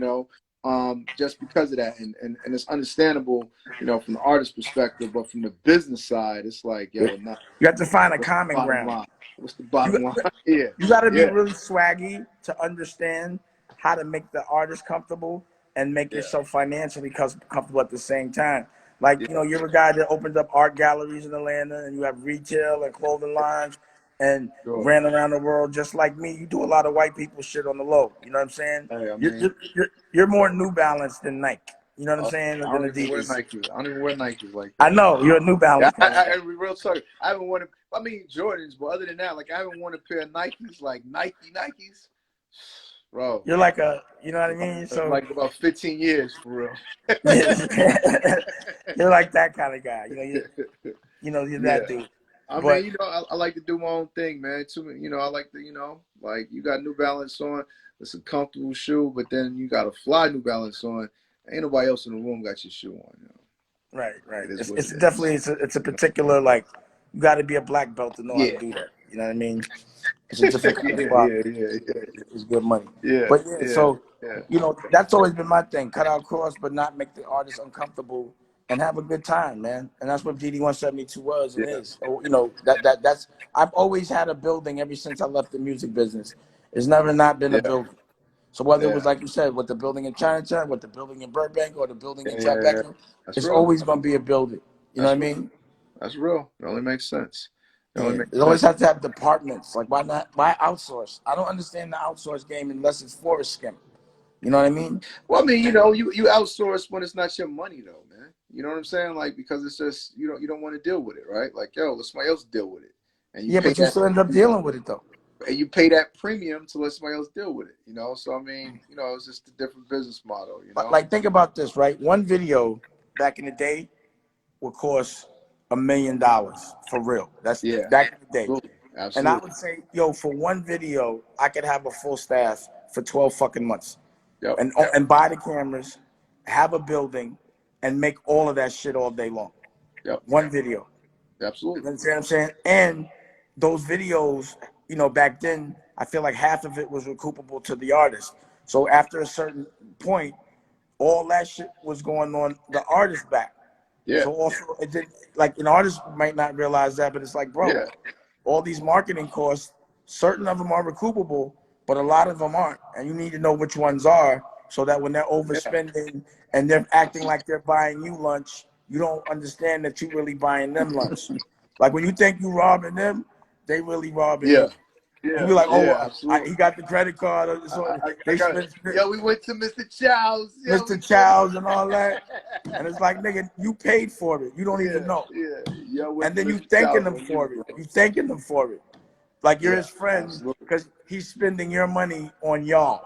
just because of that. And it's understandable, from the artist perspective, but from the business side, it's like, yo, you have to find a common ground. Line? What's the bottom line? Yeah. You got to be really swaggy to understand how to make the artist comfortable, and make Yeah. yourself financially comfortable at the same time. Like, Yeah. you know, you're a guy that opened up art galleries in Atlanta, and you have retail and clothing lines, and Sure. ran around the world just like me. You do a lot of white people shit on the low. You know what I'm saying? Hey, I You're mean, you're, you're more New Balance than Nike. You know what I'm saying? I Than don't even wear Adidas. Nikes. I don't even wear Nikes like I that. know you're a New Yeah, Balance kind of guy. real talk. I haven't worn. I mean Jordans, but other than that, like I haven't worn a pair of Nikes, like Nikes, bro. You're like a, you know what I mean? So Like about 15 years for real. you're like that kind of guy. You know you're Yeah. that dude. I But mean, I like to do my own thing, man. I like to, like you got New Balance on, it's a comfortable shoe, but then you got a fly New Balance on. Ain't nobody else in the room got your shoe on. right. It is what It's it definitely is. it's a particular, like, you got to be a black belt to know how to Yeah. do that. You know what I mean? It's a different kind of spot. Yeah. It's good money. Yeah, But yeah, yeah, so yeah. you know that's always been my thing. Cut out costs, but not make the artist uncomfortable and have a good time, man. And that's what DD 172 was and Yeah. is. So, you know that's I've always had a building ever since I left the music business. It's never not been a Yeah. building. So whether it Yeah. was like you said, with the building in Chinatown, with the building in Burbank, or the building in Yeah. Tribeca, That's it's real. always gonna be a building. You know That's what I real. mean? That's real. It only makes sense. It only Yeah, makes it always sense. has to have departments. Like, why not? Why outsource? I don't understand the outsource game unless it's for a skim. You know what I mean? Well, I mean, you outsource when it's not your money, though, man. You know what I'm saying? Like because it's just you don't want to deal with it, right? Like let somebody else deal with it, and you Yeah, pay but you that still end up dealing with it though. premium to let somebody else deal with it. So I mean, it's just a different business model. Like, think about this, right? One video back in the day would cost $1 million for real. That's Yeah, back in the day. absolutely, And I absolutely. would say, yo, for one video, I could have a full staff for 12 fucking months, Yep, and buy the cameras, have a building, and make all of that shit all day long. yep, One video. absolutely. You understand what I'm saying? And those videos, back then, I feel like half of it was recoupable to the artist. So after a certain point, all that shit was going on the artist back. Yeah, So also, it did, like, an artist might not realize that, but it's like, bro, yeah, all these marketing costs, certain of them are recoupable, but a lot of them aren't. And you need to know which ones are, so that when they're yeah. overspending and they're acting like they're buying you lunch, you don't understand that you really buying them lunch. Like, when you think you robbing them, they really robbing Yeah, you. And yeah, you're like, yeah, oh, absolutely. he got the credit card. So I they got it. spent Yo, we went to Mr. Chow's. Yo, we Mr. Childs and all that. And it's like, nigga, you paid for it. You don't even know. yeah. Yo, went And to then you Mr. thanking Chow's him on you, for it. bro. You thanking him for it. Like you're Yeah, his friend absolutely, because he's spending your money on y'all.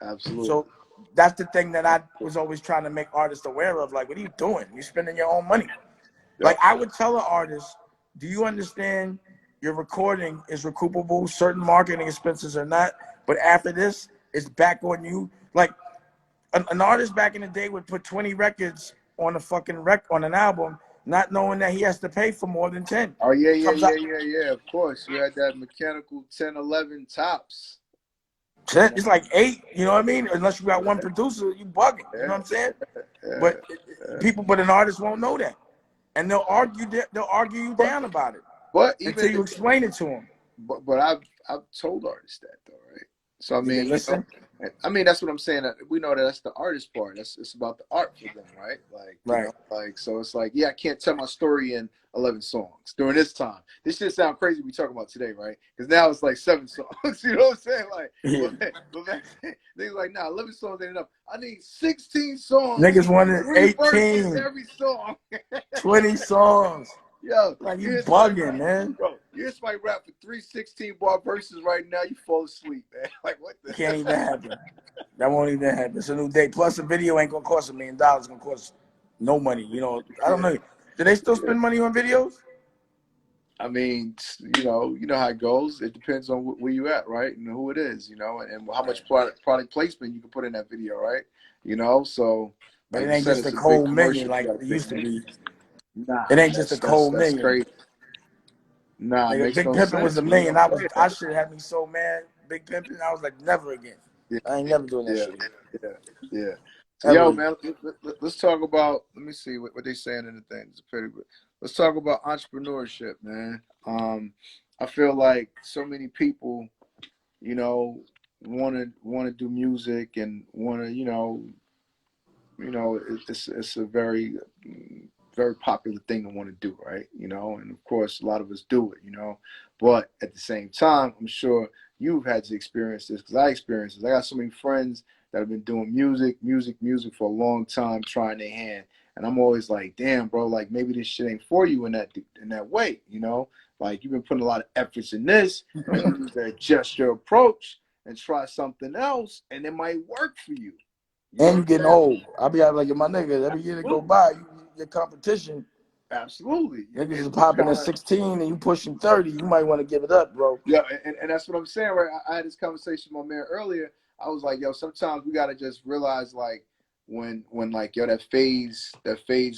absolutely. So that's the thing that I was always trying to make artists aware of. Like, what are you doing? You're spending your own money. Like, Yep. I would tell an artist, do you understand your recording is recoupable? Certain marketing expenses are not. But after this, it's back on you. Like, an artist back in the day would put 20 records on a fucking on an album, not knowing that he has to pay for more than 10. Oh, yeah. Comes out, Of course. You had that mechanical 10, 11 tops. it's like 8, you know what I mean? Unless you got one producer, you bugging. You know what I'm saying? But but an artist won't know that, and they'll argue you But, down about it but until you explain it to them. but I've told artists that though, right? So I Did they mean, listen? that's what I'm saying. We know that that's the artist part. It's about the art for them, right? Like Right. like so it's like I can't tell my story in 11 songs during this time. This shit sound crazy. We talking about today, right? Because now it's like 7 songs. You know what I'm saying? Like, Yeah. but back then, they're like, nah, 11 songs ain't enough. I need 16 songs. Niggas wanted 3 verses 18, every song. 20 songs. Yo, Like, you here's my bugging, man. bro. Here's my rap for 3 16-bar verses right now. You fall asleep, man. Like what the? Can't even happen. That won't even happen. It's a new day. Plus, a video ain't gonna cost $1 million. It's gonna cost no money. I don't know. Do they still spend money on videos? I mean, you know how it goes. It depends on where you at, right? And who it is, and how much product placement you can put in that video, right? So But like it you ain't said, just a it's a big cold million commercial. like You got it a big used to be. Nah, It ain't just a cold that's million. crazy. Nah, it Nigga, makes Big no Pimpin' was sense. $1 million. I should have had me so mad. Big Pimpin', I was like, never again. Yeah, I ain't never doing that yeah, shit again. yeah. So, Ever yo, again. man, let's talk about. Let me see what they saying in the thing. It's pretty good. Let's talk about entrepreneurship, man. I feel like so many people, want to do music and want to, it's a very very popular thing to want to do, right? And of course a lot of us do it, but at the same time, I'm sure you've had to experience this, because I experienced this. I got so many friends that have been doing music for a long time, trying their hand, and I'm always like, damn, bro, like maybe this shit ain't for you in that way, like you've been putting a lot of efforts in this. Maybe you need to adjust your approach and try something else, and it might work for you. And you getting old. I'll be out like, my nigga, every year that go by, your competition. Absolutely. Niggas is popping at 16 and you pushing 30. You might want to give it up, bro. Yeah, and that's what I'm saying, right? I had this conversation with my man earlier. I was like, yo, sometimes we gotta just realize, like, when like, yo, that phase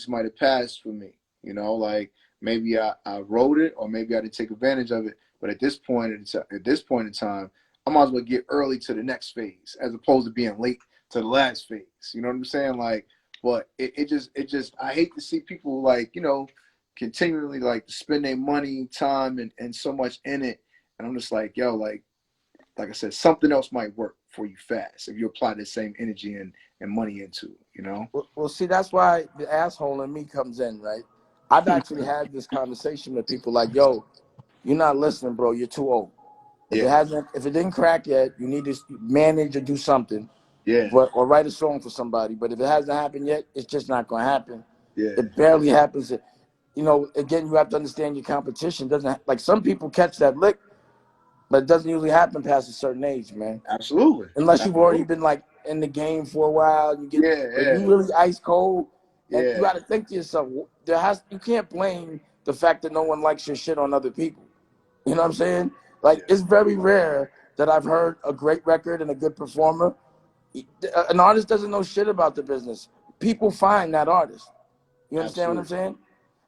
might have passed for me. Like maybe I wrote it, or maybe I didn't take advantage of it. But at this point in time, I might as well get early to the next phase as opposed to being late to the last phase. You know what I'm saying? Like, but it just I hate to see people, like, continually like spend their money, time, and so much in it. And I'm just like, yo, like I said, something else might work for you fast if you apply the same energy and money into it, Well, see, that's why the asshole in me comes in, right? I've actually had this conversation with people like, yo, you're not listening, bro. You're too old. If it didn't crack yet, you need to manage or do something. Yeah. Or write a song for somebody. But if it hasn't happened yet, it's just not going to happen. Yeah. It barely happens. Again, you have to understand your competition. Like, some people catch that lick, but it doesn't usually happen past a certain age, man. Absolutely. Unless you've already been like in the game for a while. You really ice cold. And you got to think to yourself, you can't blame the fact that no one likes your shit on other people. You know what I'm saying? Like, it's very rare that I've heard a great record and a good performer. An artist doesn't know shit about the business. People find that artist. You understand what I'm saying?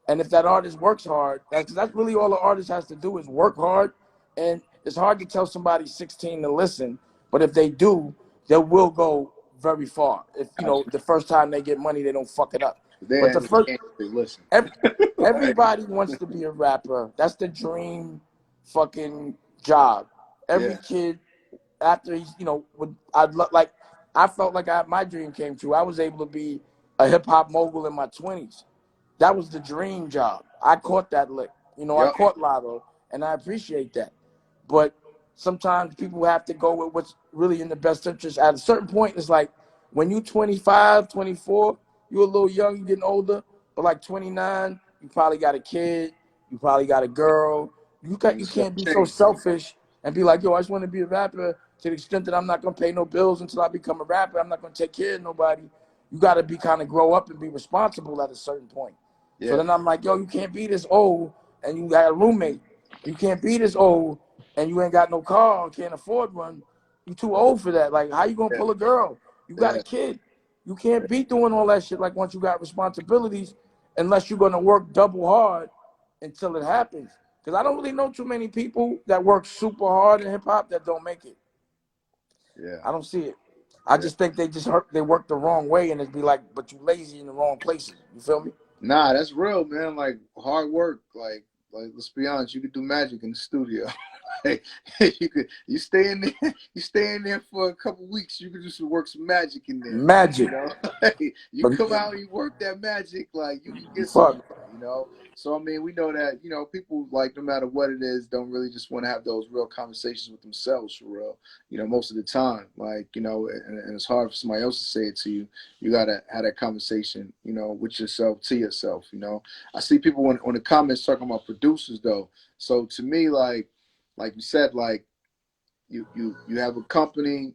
And if that artist works hard, that's really all the artist has to do is work hard. And it's hard to tell somebody 16 to listen, but if they do, they will go very far. If the first time they get money, they don't fuck it up. But the first, listen. Everybody wants to be a rapper. That's the dream fucking job. Every kid, after he's, I felt like my dream came true. I was able to be a hip hop mogul in my 20s. That was the dream job. I caught that lick. I caught Lotto, and I appreciate that. But sometimes people have to go with what's really in the best interest. At a certain point, it's like when you're 25, 24, you're a little young, you're getting older. But like 29, you probably got a kid, you probably got a girl. You can't be so selfish and be like, yo, I just want to be a rapper to the extent that I'm not going to pay no bills until I become a rapper. I'm not going to take care of nobody. You got to be kind of grow up and be responsible at a certain point. So then I'm like, yo, you can't be this old and you got a roommate. You can't be this old and you ain't got no car or can't afford one. You too old for that. Like, how you going to pull a girl? You got a kid. You can't be doing all that shit like once you got responsibilities unless you're going to work double hard until it happens. Because I don't really know too many people that work super hard in hip-hop that don't make it. Yeah. I don't see it. I just think they work the wrong way, and it'd be like, but you lazy in the wrong places. You feel me? Nah, that's real, man. Like, hard work. Like let's be honest, you could do magic in the studio. You stay in there for a couple weeks, you could just work some magic in there. Magic. You come out and you work that magic, like you can get something, So I mean, we know that, people, like, no matter what it is, don't really just want to have those real conversations with themselves for real. Most of the time, like, and it's hard for somebody else to say it to you. You gotta have that conversation, with yourself, to yourself. I see people on the comments talking about producers though. So to me, like you said, like you have a company,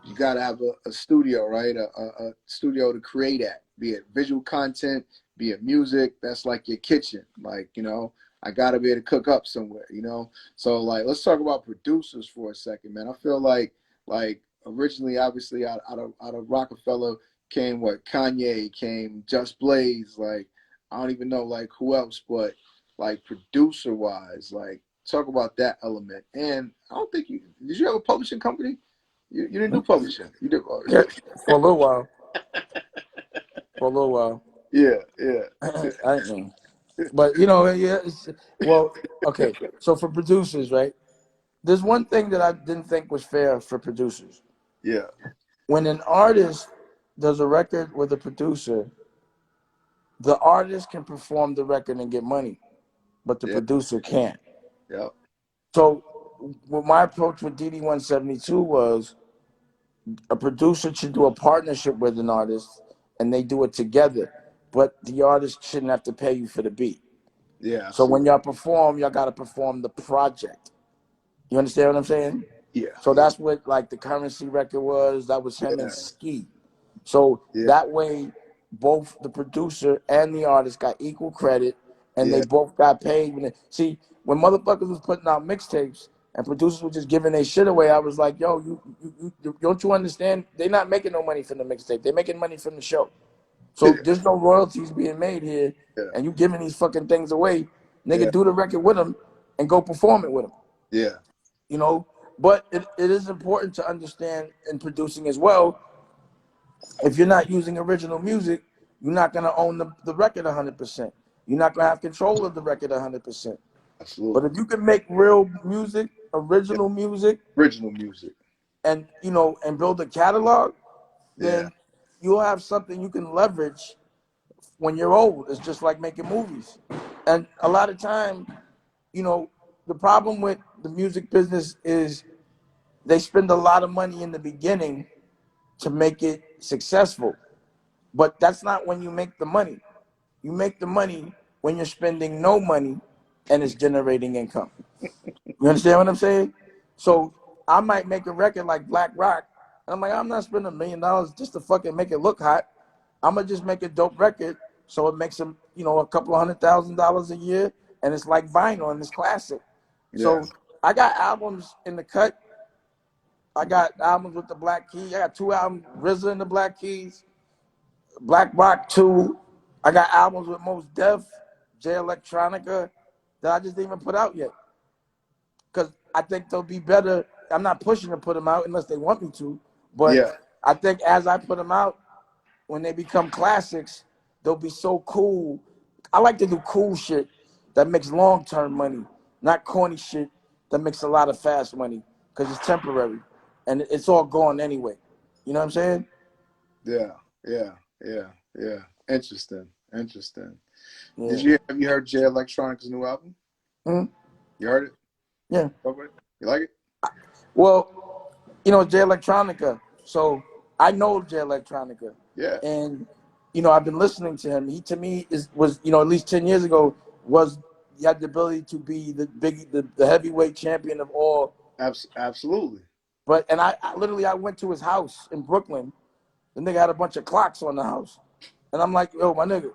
you gotta have a studio, right? A studio to create at, be it visual content, be it music. That's like your kitchen. Like, I gotta be able to cook up somewhere, So like, let's talk about producers for a second, man. I feel like originally, obviously, out of Rockefeller came Kanye, came Just Blaze, like I don't even know like who else, but like producer wise, like talk about that element. And I don't think did you have a publishing company? You didn't do publishing. You did for a little while. For a little while. Yeah. I mean, but well, okay. So for producers, right? There's one thing that I didn't think was fair for producers. Yeah. When an artist does a record with a producer, the artist can perform the record and get money, but the Yeah. producer can't. Yeah. So what my approach with DD 172 was, a producer should do a partnership with an artist and they do it together, but the artist shouldn't have to pay you for the beat. Yeah. So when Absolutely. y'all perform, y'all got to perform the project. You understand what I'm saying? Yeah. So that's what like the Currency record was. That was him Yeah. and Ski. So Yeah. that way, both the producer and the artist got equal credit, and they Yeah. both got paid. See, when motherfuckers was putting out mixtapes and producers were just giving their shit away, I was like, yo, you don't you understand? They're not making no money from the mixtape. They're making money from the show. So there's no royalties being made here, Yeah. and you giving these fucking things away. Nigga, Yeah. do the record with them and go perform it with them. Yeah. You know, but it is important to understand in producing as well, if you're not using original music, you're not going to own the record 100%. You're not going to have control of the record 100%. But Absolutely. if you can make real music, Yeah. original music, Original music. and and build a catalog, Yeah. then you'll have something you can leverage when you're old. It's just like making movies. And a lot of time, the problem with the music business is they spend a lot of money in the beginning to make it successful. But that's not when you make the money. You make the money when you're spending no money and it's generating income. You understand what I'm saying? So I might make a record like Black Rock, and I'm like, I'm not spending $1 million just to fucking make it look hot. I'm gonna just make a dope record so it makes them, a couple of $100,000 a year, and it's like vinyl and it's classic. Yeah. So I got albums in the cut. I got albums with the Black Keys. I got 2 albums, RZA and the Black Keys, Black Rock 2. I got albums with Mos Def, Jay Electronica that I just didn't even put out yet. Because I think they'll be better. I'm not pushing to put them out unless they want me to. But Yeah. I think as I put them out, when they become classics, they'll be so cool. I like to do cool shit that makes long-term money, not corny shit that makes a lot of fast money because it's temporary and it's all gone anyway. You know what I'm saying? Yeah. Yeah. Yeah. Yeah. Interesting. Interesting. Yeah. Have you heard Jay Electronica's new album? Mm-hmm. You heard it? Yeah. You like it? Well, Jay Electronica. So I know Jay Electronica. Yeah. And, I've been listening to him. He, to me, was at least 10 years ago, he had the ability to be the heavyweight champion of all. Absolutely. And I literally, I went to his house in Brooklyn. The nigga had a bunch of clocks on the house. And I'm like, yo, my nigga,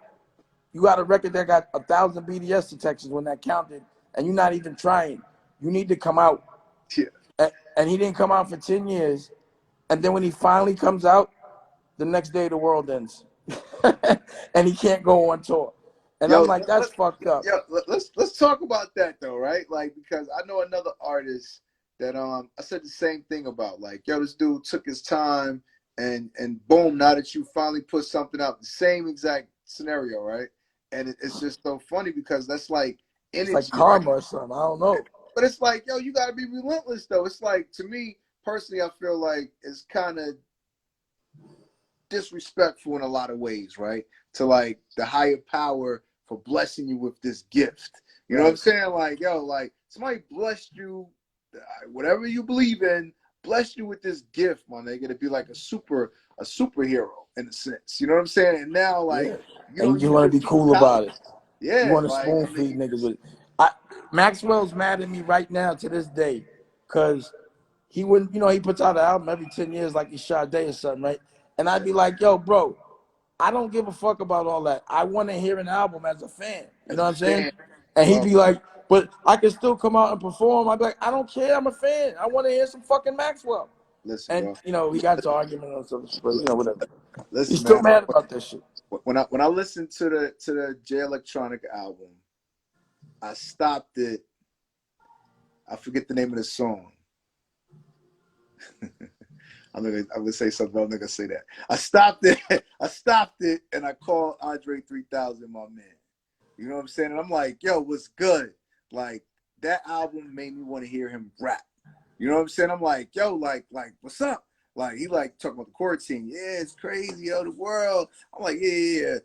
you got a record that got 1,000 BDS detections when that counted, and you're not even trying. You need to come out. Yeah. And he didn't come out for 10 years. And then when he finally comes out, the next day the world ends. And he can't go on tour. And I'm like, that's fucked up. Let's talk about that though, right? Like, because I know another artist that I said the same thing about. Like, yo, this dude took his time and boom, now that you finally put something out, the same exact scenario, right? And it's just so funny because that's like energy. It's like karma or something. I don't know. But it's like, yo, you gotta be relentless though. It's like, to me personally, I feel like it's kind of disrespectful in a lot of ways, right? To like the higher power for blessing you with this gift. You know what I'm saying? Like, yo, like somebody blessed you, whatever you believe in, blessed you with this gift, my nigga, to be like a superhero in a sense. You know what I'm saying? And now, like, you and don't you just even want to be cool about it. Yeah, you want to like, spoon feed niggas with it. Maxwell's mad at me right now to this day because he wouldn't, he puts out an album every 10 years like he's Sade or something, right? And I'd be like, yo, bro, I don't give a fuck about all that. I want to hear an album as a fan. You know what I'm saying? And he'd be like, but I can still come out and perform. I'd be like, I don't care. I'm a fan. I want to hear some fucking Maxwell. Listen, and, bro. We got to argument on something, but, whatever. Listen, He's still man, mad about that shit. When I listened to the Jay Electronica album, I stopped it. I forget the name of the song. I'm gonna say something. I'm not gonna say that. I stopped it, and I called Andre 3000 my man. You know what I'm saying? And I'm like, yo, what's good? Like, that album made me want to hear him rap. You know what I'm saying? I'm like, yo, like, what's up? Like, he like talking about the quarantine. Yeah, it's crazy, yo, the world. I'm like, yeah.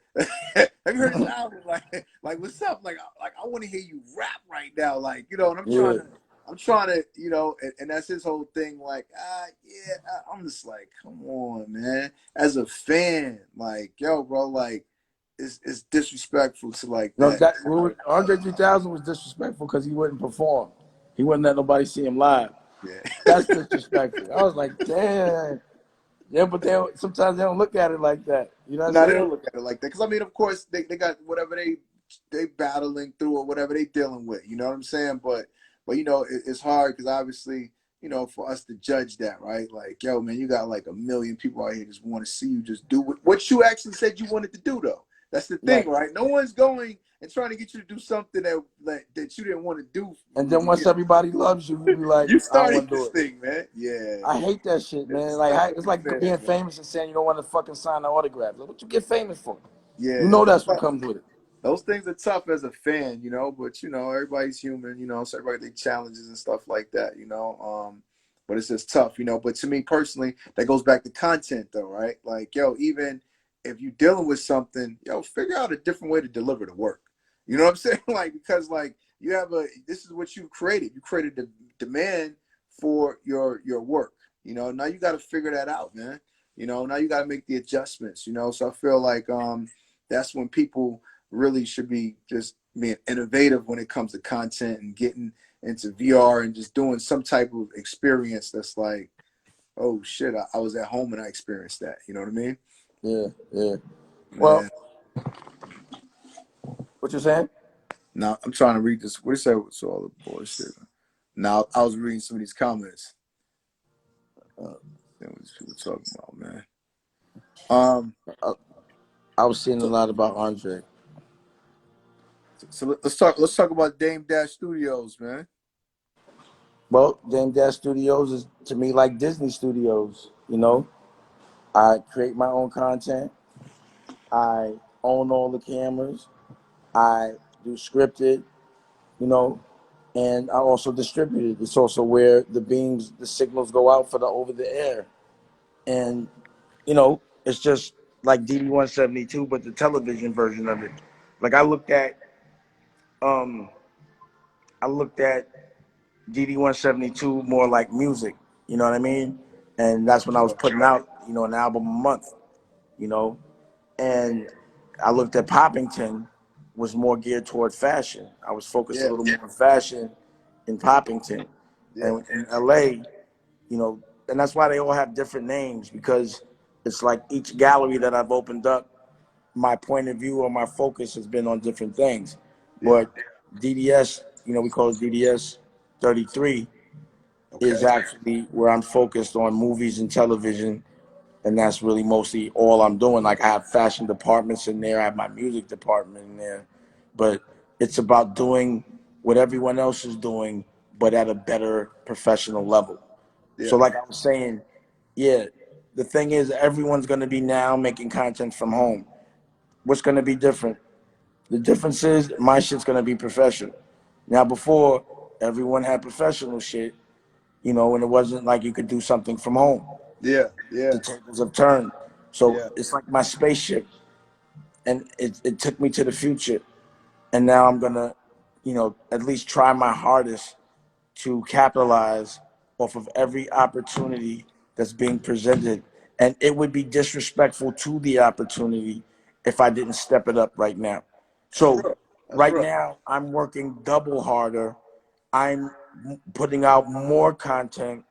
Have you heard this album? Like, what's up? Like, I want to hear you rap right now. Like, you know, and I'm trying to, you know, and that's his whole thing. Like, I'm just like, come on, man. As a fan, like, yo, bro, like, it's disrespectful to like No, that. Andre 3000 was disrespectful because he wouldn't perform. He wouldn't let nobody see him live. Yeah. That's disrespectful. I was like, damn. Yeah, but sometimes they don't look at it like that. You know what I'm No, they saying? don't look at it like that. Because I mean, of course, they got whatever they battling through or whatever they dealing with. You know what I'm saying? But you know, it's hard because obviously, you know, for us to judge that, right? Like, yo, man, you got like 1 million people out here just want to see you just do what you actually said you wanted to do, though. That's the thing, right? No one's going and trying to get you to do something that you didn't want to do. And then once everybody loves you, you be like, you I don't started want to do this it. thing, man. Yeah. I hate that shit, man. Like, it's like being famous and saying you don't want to fucking sign the autograph. Like, what you get famous for? Yeah. You know that's what comes with it. Those things are tough as a fan, you know, but, you know, everybody's human, you know, so everybody has challenges and stuff like that, you know. But it's just tough, you know. But to me personally, that goes back to content, though, right? Like, yo, even if you're dealing with something, yo, figure out a different way to deliver the work. You know what I'm saying? Like, because, like, this is what you created. You created the demand for your work, you know. Now you got to figure that out, man. You know, now you got to make the adjustments, you know. So I feel like that's when people really should be just being innovative when it comes to content and getting into VR and just doing some type of experience that's like, oh shit, I was at home and I experienced that. You know what I mean? Yeah. Man. Well, what you saying? Now I'm trying to read this. What is that? What's all the bullshit? Now I was reading some of these comments. What these people talking about, man? I was seeing a lot about Andre. So let's talk about Dame Dash Studios, man. Well, Dame Dash Studios is to me like Disney Studios. You know, I create my own content. I own all the cameras. I do scripted, you know, and I also distribute it. It's also where the signals go out for the over the air. And, you know, it's just like DD 172, but the television version of it. Like um I looked at DD 172 more like music, you know what I mean? And that's when I was putting out, you know, an album a month, you know. And I looked at Poppington was more geared toward fashion. I was focused a little more on fashion in Poppington. And in LA, you know, and that's why they all have different names, because it's like each gallery that I've opened up, my point of view or my focus has been on different things. But DDS, you know, we call it DDS 33, is actually where I'm focused on movies and television, and that's really mostly all I'm doing. Like, I have fashion departments in there, I have my music department in there, but it's about doing what everyone else is doing, but at a better professional level. So like I was saying, the thing is, everyone's going to be now making content from home. What's going to be different? The difference is my shit's going to be professional. Now, before, everyone had professional shit, you know, and it wasn't like you could do something from home. The tables have turned. So it's like my spaceship, and it took me to the future. And now I'm going to, you know, at least try my hardest to capitalize off of every opportunity that's being presented. And it would be disrespectful to the opportunity if I didn't step it up right now. So right now, I'm working double harder. I'm putting out more content.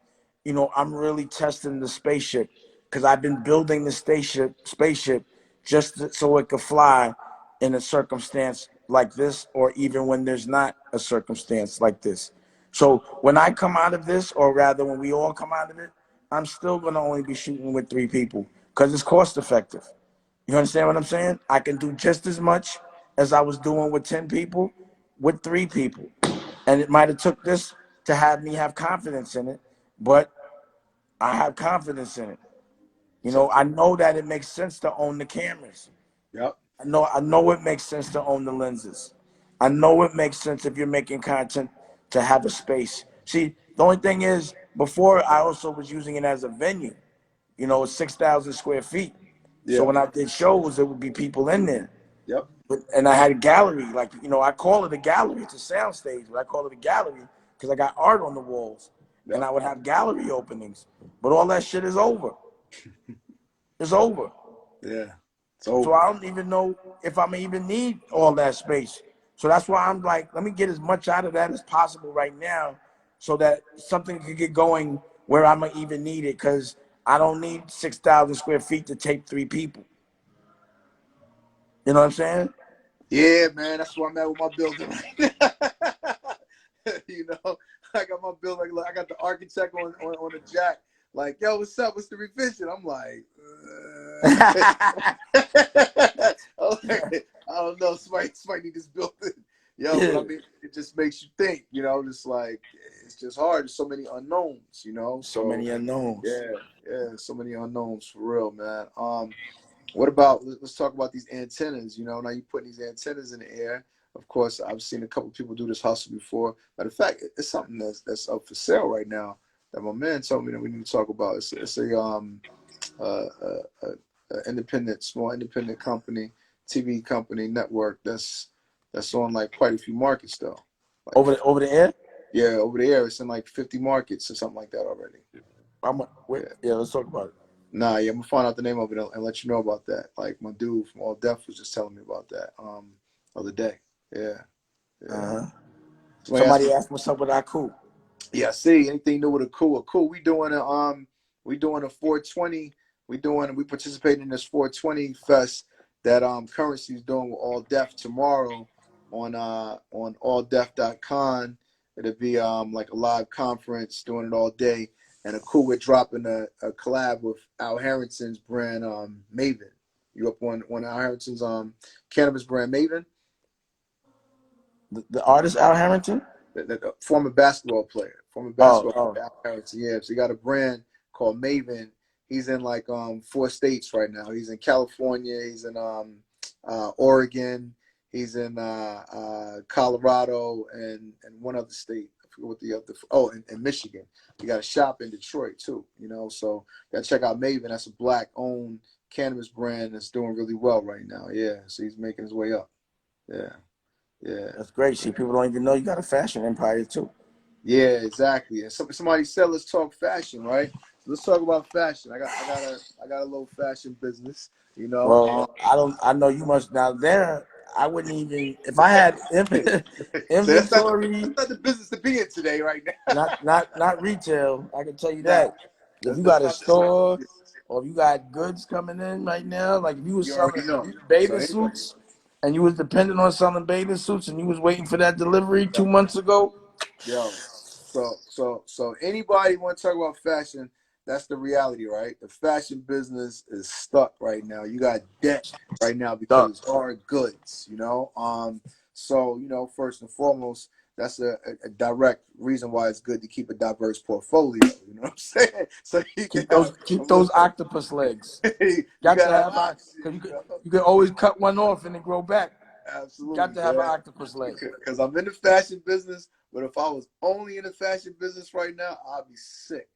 You know, I'm really testing the spaceship, because I've been building the spaceship just so it could fly in a circumstance like this, or even when there's not a circumstance like this. So when I come out of this, or rather when we all come out of it, I'm still going to only be shooting with 3 people because it's cost effective. You understand what I'm saying? I can do just as much as I was doing with 10 people with 3 people. And it might have took this to have me have confidence in it, but I have confidence in it. You know, I know that it makes sense to own the cameras. I know it makes sense to own the lenses. I know it makes sense if you're making content to have a space. See, the only thing is, before I also was using it as a venue. You know, it's 6,000 square feet. So Yeah. when I did shows, there would be people in there. Yep. And I had a gallery, like, you know, I call it a gallery. It's a sound stage, but I call it a gallery because I got art on the walls. Yep. And I would have gallery openings. But all that shit is over. It's over. Yeah. It's over. So I don't even know if I'm even need all that space. So that's why I'm like, let me get as much out of that as possible right now so that something could get going where I might even need it, because I don't need 6,000 square feet to tape 3 people. You know what I'm saying? Yeah, man, that's where I'm at with my building right now. You know, I got my building. Like, I got the architect on the jack. Like, yo, what's up? What's the revision? I'm like, I don't know. Somebody need this building. Yo, but I mean, it just makes you think. You know, just like it's just hard. There's so many unknowns. You know, so many unknowns. Yeah, so many unknowns for real, man. What about, let's talk about these antennas. You know, now you're putting these antennas in the air. Of course, I've seen a couple people do this hustle before. Matter of fact, it's something that's up for sale right now that my man told me that we need to talk about. It's a small independent company, TV company network that's on like quite a few markets though. Like, over the air? Yeah, over the air. It's in like 50 markets or something like that already. Yeah, let's talk about it. Nah, yeah, I'm gonna find out the name of it and let you know about that. Like my dude from All Deaf was just telling me about that other day. Yeah. Somebody asked what's up with our coup. Yeah, see, anything new with a coup? We doing a 420. We participating in this 420 fest that Currency's doing with All Deaf tomorrow on alldeaf.com. It'll be like a live conference, doing it all day. And a coup, we're dropping a collab with Al Harrington's brand, Maven. You up on Al Harrington's cannabis brand, Maven? The artist Al Harrington? The former basketball player. Al Harrington, yeah. So he got a brand called Maven. He's in like 4 states right now. He's in California. He's in Oregon. He's in Colorado and one other state. What the other? In Michigan. We got a shop in Detroit too. You know, so you gotta check out Maven. That's a Black-owned cannabis brand that's doing really well right now. Yeah, so he's making his way up. Yeah, that's great. See, people don't even know you got a fashion empire too. Yeah, exactly. And somebody said, let's talk fashion, right? So let's talk about fashion. I got a little fashion business. You know. Well, I know you must now. There, I wouldn't even if I had inventory. So that's not the business to be in today, right now. Not retail. I can tell you that. If you got a store or if you got goods coming in right now, like if you was selling bathing suits and you was dependent on selling bathing suits and you was waiting for that delivery 2 months ago. Yo, so anybody want to talk about fashion? That's the reality, right? The fashion business is stuck right now. You got debt right now because it's hard goods, you know. So you know, first and foremost, that's a direct reason why it's good to keep a diverse portfolio. You know what I'm saying? So you keep those octopus legs. You can always cut one off and then grow back. Absolutely, got to have an octopus leg. Because I'm in the fashion business, but if I was only in the fashion business right now, I'd be sick.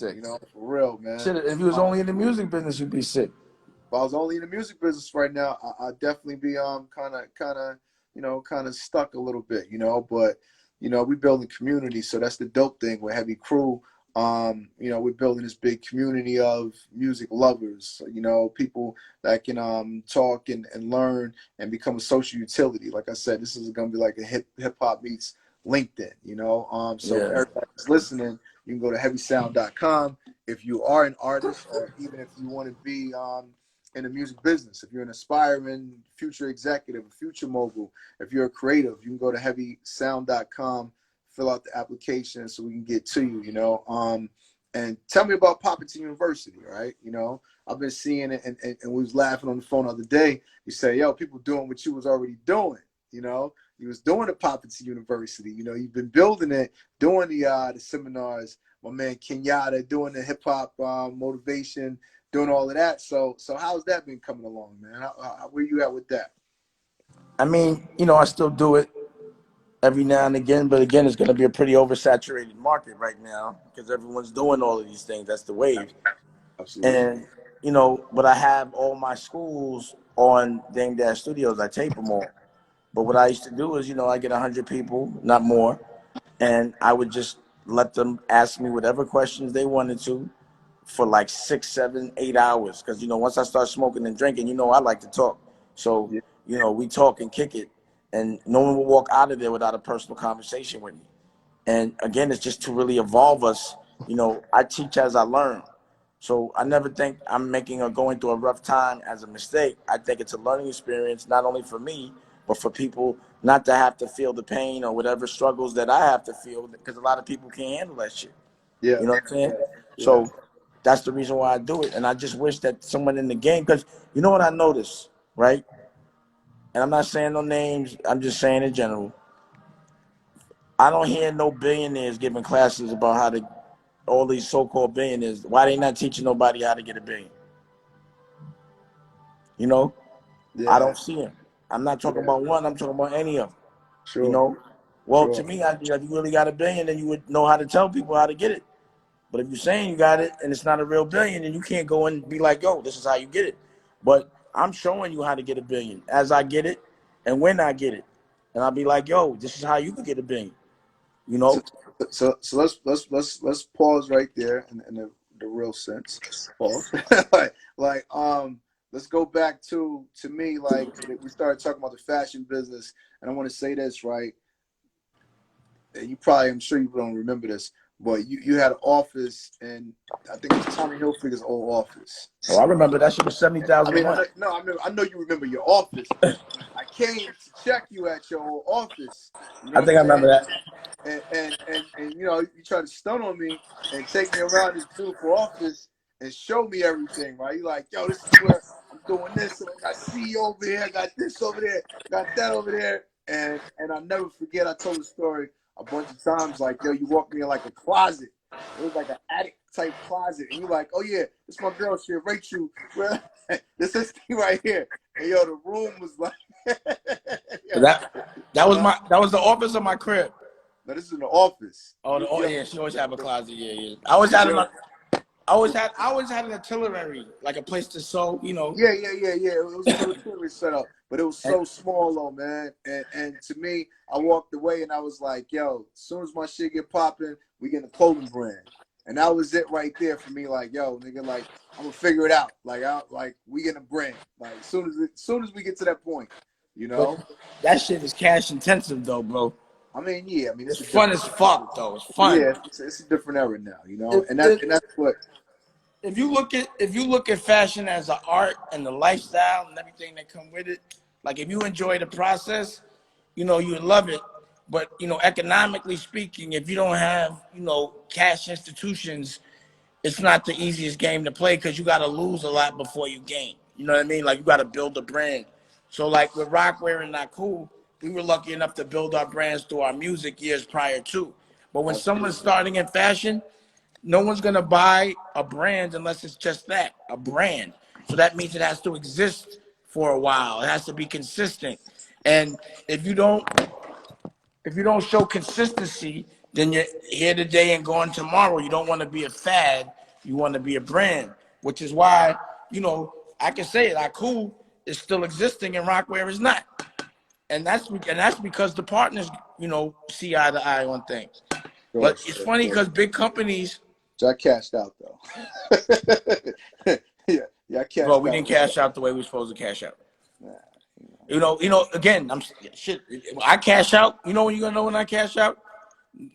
You know, for real, man. Shit, if you was only in the music business, you'd be sick. If I was only in the music business right now, I'd definitely be kind of stuck a little bit, you know. But you know, we building community, so that's the dope thing with Heavy Crew. You know, we're building this big community of music lovers, you know, people that can talk and learn and become a social utility. Like I said, this is going to be like a hip hop meets LinkedIn, you know. So if everybody's listening, you can go to heavysound.com. If you are an artist, or even if you want to be in the music business, if you're an aspiring future executive, future mogul, if you're a creative, you can go to heavysound.com, fill out the application so we can get to you, you know. And tell me about Poppington University, right? You know, I've been seeing it, and we was laughing on the phone the other day. You say, yo, people doing what you was already doing, you know. You was doing the Poppington University, you know. You've been building it, doing the seminars. My man Kenyatta doing the hip hop motivation, doing all of that. So how's that been coming along, man? Where you at with that? I mean, you know, I still do it. every now and again. But again, it's going to be a pretty oversaturated market right now because everyone's doing all of these things. That's the wave. Absolutely. And, you know, but I have all my schools on Dame Dash Studios. I tape them all. But what I used to do is, you know, I get 100 people, not more, and I would just let them ask me whatever questions they wanted to for like 6, 7, 8 hours. Because, you know, once I start smoking and drinking, you know, I like to talk. So, Yeah. you know, we talk and kick it. And no one will walk out of there without a personal conversation with me. And again, it's just to really evolve us. You know, I teach as I learn. So I never think I'm making or going through a rough time as a mistake. I think it's a learning experience, not only for me, but for people not to have to feel the pain or whatever struggles that I have to feel, because a lot of people can't handle that shit. Yeah. You know what I'm saying? Yeah. So that's the reason why I do it. And I just wish that someone in the game, because you know what I noticed, right? And I'm not saying no names, I'm just saying in general. I don't hear no billionaires giving classes about how to, all these so-called billionaires, why they not teaching nobody how to get a billion? You know? I Yeah. don't see them. I'm not talking Yeah. about one, I'm talking about any of them. You Sure. know? Well, to Sure. me, if you really got a billion, then you would know how to tell people how to get it. But if you're saying you got it and it's not a real billion, then you can't go and be like, yo, this is how you get it. But I'm showing you how to get a billion as I get it and when I get it. And I'll be like, yo, this is how you could get a billion. You So, know? so let's pause right there in the real sense. Pause. Let's go back to me, like we started talking about the fashion business, and I want to say this, right? And you probably, I'm sure you don't remember this, but you had an office, and I think it was Tommy Hilfiger's old office. Oh, I remember that shit was 70,000 I mean, a month. I know you remember your office, but I came to check you at your old office. You know I think I remember that. and you know, you try to stun on me and take me around this beautiful office and show me everything, right? You're like, yo, this is where I'm doing this, and I got CEO over here, I got this over there, got that over there, and I'll never forget. I told the story a bunch of times, like, yo, you walked me in like a closet. It was like an attic type closet, and you're like, oh yeah, this is my girl, she Rachel. Well, this is thing right here, and yo, the room was like, yo, that was the office of my crib. no, this is in the office. Oh, yeah, she always have a closet. Yeah. I always had an artillery, like a place to sew, you know. Yeah. It was a military setup, but it was so small though, man. And to me, I walked away and I was like, yo, as soon as my shit get popping, we get a clothing brand. And that was it right there for me. Like, yo, nigga, like I'm gonna figure it out. Like we get a brand. Like as soon as we get to that point, you know. But that shit is cash intensive though, bro. I mean, yeah. I mean, It's fun as fuck though. It's fun. Yeah, it's a different era now, you know. And that's what. If you look at fashion as an art and the lifestyle and everything that come with it, like if you enjoy the process, you know, you love it. But, you know, economically speaking, if you don't have, you know, cash institutions, it's not the easiest game to play because you got to lose a lot before you gain. You know what I mean? Like you got to build a brand. So like with Rockefeller and Not Cool, we were lucky enough to build our brands through our music years prior to. But when someone's starting in fashion, no one's going to buy a brand unless it's just that, a brand. So that means it has to exist for a while. It has to be consistent. And if you don't show consistency, then you're here today and gone tomorrow. You don't want to be a fad. You want to be a brand, which is why, you know, I can say it. Cool is still existing and Rockware is not. And that's because the partners, you know, see eye to eye on things. But it's funny because big companies. So I cashed out though. yeah, I cashed out. Bro, we didn't cash out the way we were supposed to cash out. You know. Again, I cash out. You know when you're gonna know when I cash out?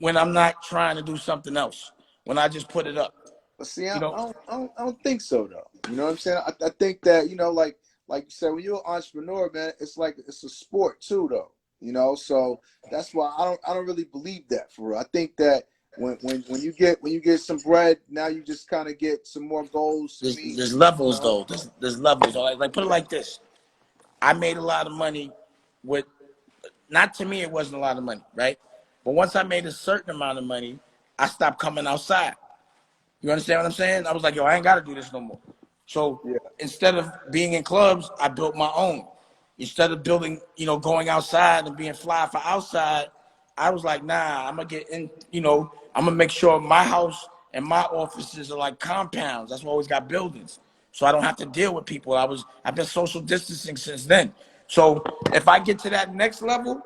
When I'm not trying to do something else. When I just put it up. But see, I don't think so though. You know what I'm saying? I think that, you know, like you said, when you're an entrepreneur, man, it's a sport too though. You know, so that's why I don't really believe that for real. I think that when you get some bread, now you just kind of get some more goals. There's levels though. There's levels. Like put it like this. I made a lot of money with, not to me it wasn't a lot of money, right? But once I made a certain amount of money, I stopped coming outside. You understand what I'm saying? I was like, yo, I ain't got to do this no more. So instead of being in clubs, I built my own. Instead of building, you know, going outside and being fly for outside, I was like, nah, I'm gonna get in, you know, I'm gonna make sure my house and my offices are like compounds. That's why I always got buildings. So I don't have to deal with people. I've been social distancing since then. So if I get to that next level,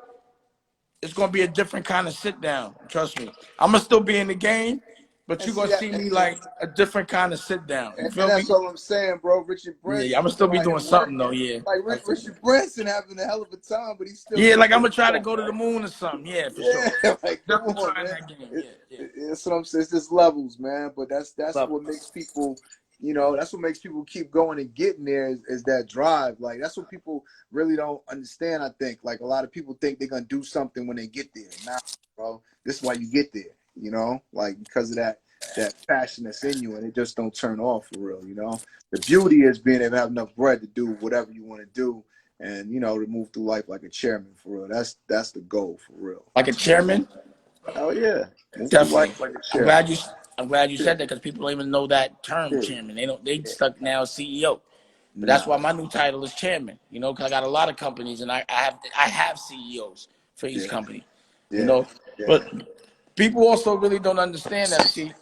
it's gonna be a different kind of sit down. Trust me. I'm gonna still be in the game, but And you're see gonna that, see me like a different kind of sit down. You and feel me? that's all I'm saying, bro. Richard Yeah, I'm Branson gonna still be still out doing here something though. working. Yeah. Like Richard Branson having a hell of a time, but he's still Yeah, getting like I'm his gonna try to stuff, go to right? the moon or something. Yeah, for sure. Yeah, like come Definitely on, trying man. that game. Yeah. That's what I'm saying. It's just levels, man. But that's Love what makes people, you know, that's what makes people keep going and getting there is that drive. Like that's what people really don't understand. I think like a lot of people think they're gonna do something when they get there. Nah, bro, this is why you get there. You know, like because of that passion that's in you, and it just don't turn off for real. You know, the beauty is being able to have enough bread to do whatever you want to do. And you know, to move through life like a chairman for real. That's the goal for real. like a chairman. Oh yeah, move through life Definitely. like a I'm chairman. glad you. I'm glad you said that because people don't even know that term, Yeah. chairman. They don't. They stuck now CEO. But that's Nah. why my new title is chairman. You know, because I got a lot of companies and I have CEOs for each Yeah. company. You Yeah. know, Yeah. but people also really don't understand that. See,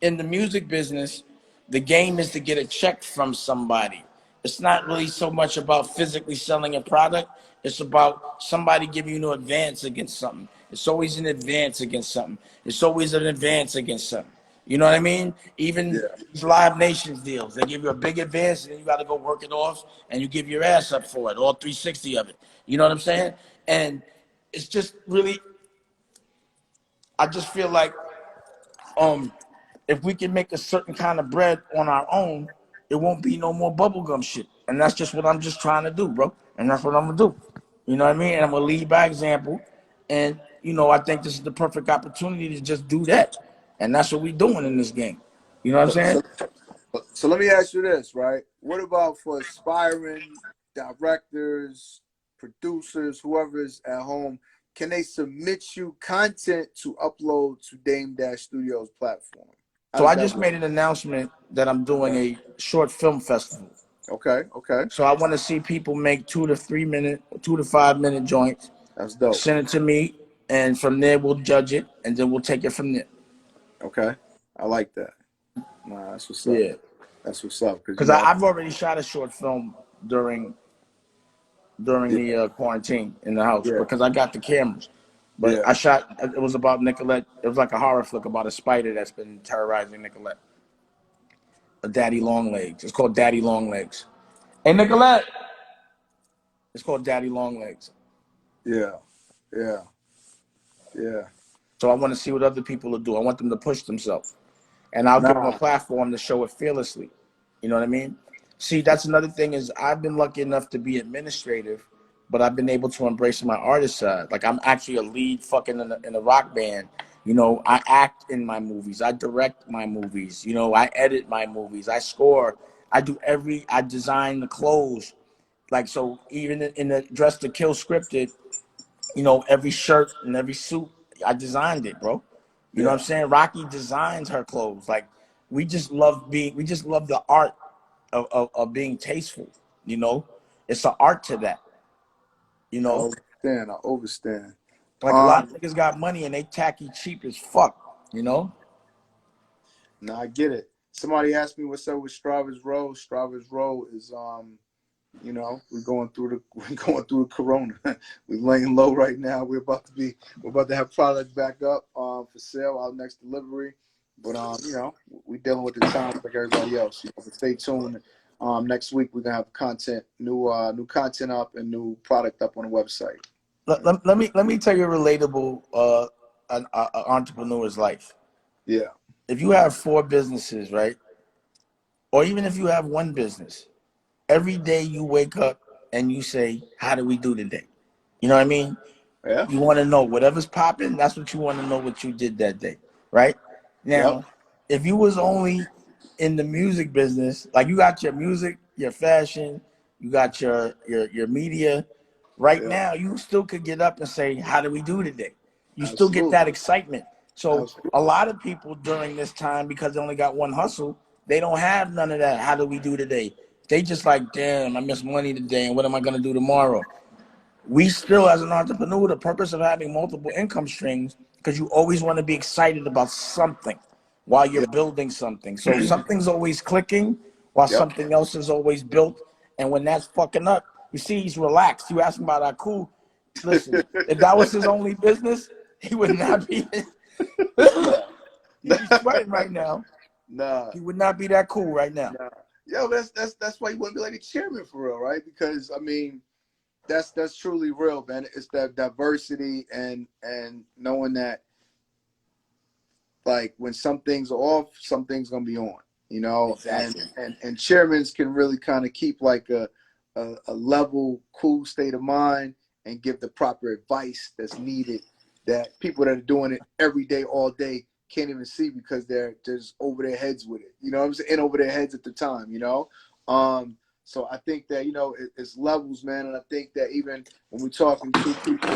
in the music business, the game is to get a check from somebody. It's not really so much about physically selling a product. It's about somebody giving you an advance against something. It's always an advance against something. It's always an advance against something. You know what I mean? Yeah. Even these Live Nations deals, they give you a big advance and then you got to go work it off and you give your ass up for it, all 360 of it. You know what I'm saying? And it's just really, I just feel like if we can make a certain kind of bread on our own, it won't be no more bubblegum shit. And that's just what I'm just trying to do, bro. And that's what I'm gonna do. You know what I mean? And I'm gonna lead by example. And you know, I think this is the perfect opportunity to just do that. And that's what we're doing in this game. You know what I'm So, saying? so, so let me ask you this, right? What about for aspiring directors, producers, whoever's at home? Can they submit you content to upload to Dame Dash Studios platform? How So does I that just work? made an announcement that I'm doing Okay. a short film festival. Okay. Okay. So I want to see people make 2 to 3 minute, 2 to 5 minute joints, That's dope. send it to me, and from there we'll judge it, and then we'll take it from there. Okay. I like that. Nah, that's what's up. Yeah, That's what's up. Because, you because know, I've already shot a short film during yeah, the quarantine in the house yeah, because I got the cameras. But yeah, I shot. It was about Nicolette. It was like a horror flick about a spider that's been terrorizing Nicolette. A Daddy Longlegs. It's called Daddy Longlegs. Hey Nicolette. It's called Daddy Longlegs. yeah, yeah, yeah. So I want to see what other people will do. I want them to push themselves. And I'll give them a Nah, platform to show it fearlessly. You know what I mean? See, that's another thing is I've been lucky enough to be administrative, but I've been able to embrace my artist side. Like I'm actually a lead fucking in a rock band. You know, I act in my movies. I direct my movies. You know, I edit my movies. I score. I design the clothes. Like, so even in the Dress to Kill scripted, you know, every shirt and every suit, I designed it, bro. You know what yeah. I'm saying? Rocky designs her clothes. Like we just love the art of being tasteful, you know? It's an art to that, you I know? overstand. I overstand. Like a lot of niggas got money and they tacky cheap as fuck, you know? No, I get it. Somebody asked me what's up with Strava's Row. Strava's Row is you know, we're going through the corona. We're laying low right now. We're about to have product back up for sale, our next delivery. But you know, we're dealing with the times like everybody else. You know, but stay tuned. Next week we're gonna have new content up and new product up on the website. Let me tell you a relatable an entrepreneur's life. Yeah. If you have 4 businesses, right? Or even if you have one business, every day you wake up and you say, how do we do today? You know what I mean? Yeah. You want to know whatever's popping, that's what you want to know what you did that day, right? Yep. Now, if you was only in the music business, like you got your music, your fashion, you got your media, right Yeah. now you still could get up and say, how do we do today? You still get Absolutely. that excitement. So Absolutely. a lot of people during this time, because they only got one hustle, they don't have none of that. How do we do today? They just like, damn, I missed money today, and what am I gonna do tomorrow? we still, as an entrepreneur, the purpose of having multiple income streams, because you always want to be excited about something while you're Yep. building something. So something's always clicking while Yep. something else is always built. And when that's fucking up, you see he's relaxed. You ask him about that cool. Listen, if that was his only business, he would not be. He'd be sweating right now. Nah. He would not be that cool right now. Nah. Yo, that's why you want to be like a chairman for real, right? Because I mean, that's truly real, man. It's that diversity and knowing that, like, when some things are off, some things gonna be on, you know. Exactly. And chairmans can really kind of keep like a level, cool state of mind and give the proper advice that's needed, that people that are doing it every day, all day, can't even see because they're just over their heads with it. You know what I'm saying? And over their heads at the time, you know. So I think that, you know, it's levels, man. And I think that even when we're talking to people,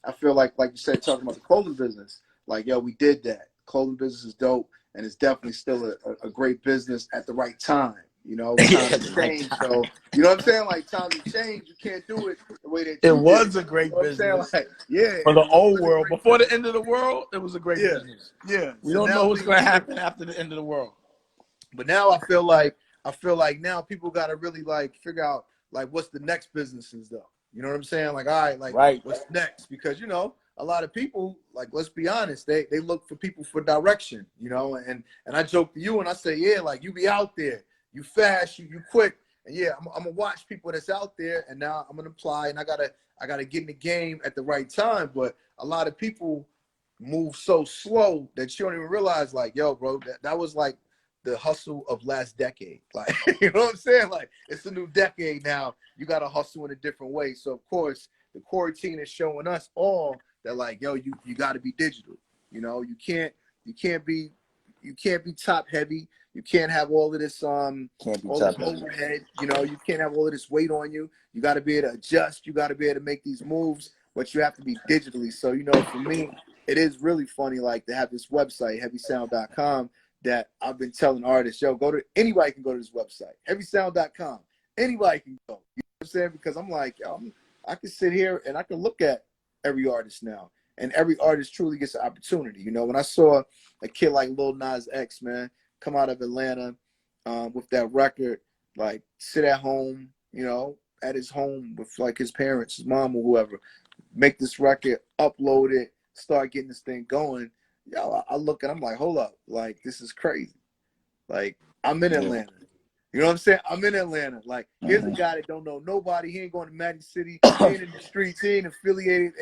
I feel like you said, talking about the clothing business, like, yo, we did that. Clothing business is dope, and it's definitely still a great business at the right time. You know, times have changed. So, you know what I'm saying? Like, times have changed. You can't do it the way that It you did was a great You know what I'm saying? business. Like, yeah. For the old was a world. great Before the business. end of the world, it was a great business. Yeah. We So don't now know what's going to things- happen after the end of the world. But now I feel like now people got to really like figure out like what's the next businesses though. You know what I'm saying? Like, all right, like Right. what's next? Because, you know, a lot of people, like, let's be honest, they look for people for direction, you know, and I joke to you and I say, yeah, like, you be out there, you fast, you quick, and yeah, I'm gonna watch people that's out there, and now I'm gonna apply, and I gotta get in the game at the right time. But a lot of people move so slow that you don't even realize, like, yo, bro, that was like the hustle of last decade. Like, you know what I'm saying? Like, it's a new decade now. You got to hustle in a different way. So, of course, the quarantine is showing us all that, like, yo, you got to be digital. You know, you can't be top heavy. You can't have all of this all this overhead. You know, you can't have all of this weight on you. You got to be able to adjust. You got to be able to make these moves, but you have to be digitally. So, you know, for me, it is really funny, like, to have this website, heavysound.com, that I've been telling artists, yo, anybody can go to this website, heavysound.com. Anybody can go. You know what I'm saying? Because I'm like, yo, I can sit here and I can look at every artist now. And every artist truly gets an opportunity. You know, when I saw a kid like Lil Nas X, man, come out of Atlanta with that record, like, sit at home, you know, at his home with, like, his parents, his mom or whoever, make this record, upload it, start getting this thing going. Yo, I look and I'm like, hold up, like, this is crazy. Like, I'm in Atlanta. You know what I'm saying? I'm in Atlanta. Like, here's a guy that don't know nobody. He ain't going to Magic City. He ain't in the streets. He ain't affiliated.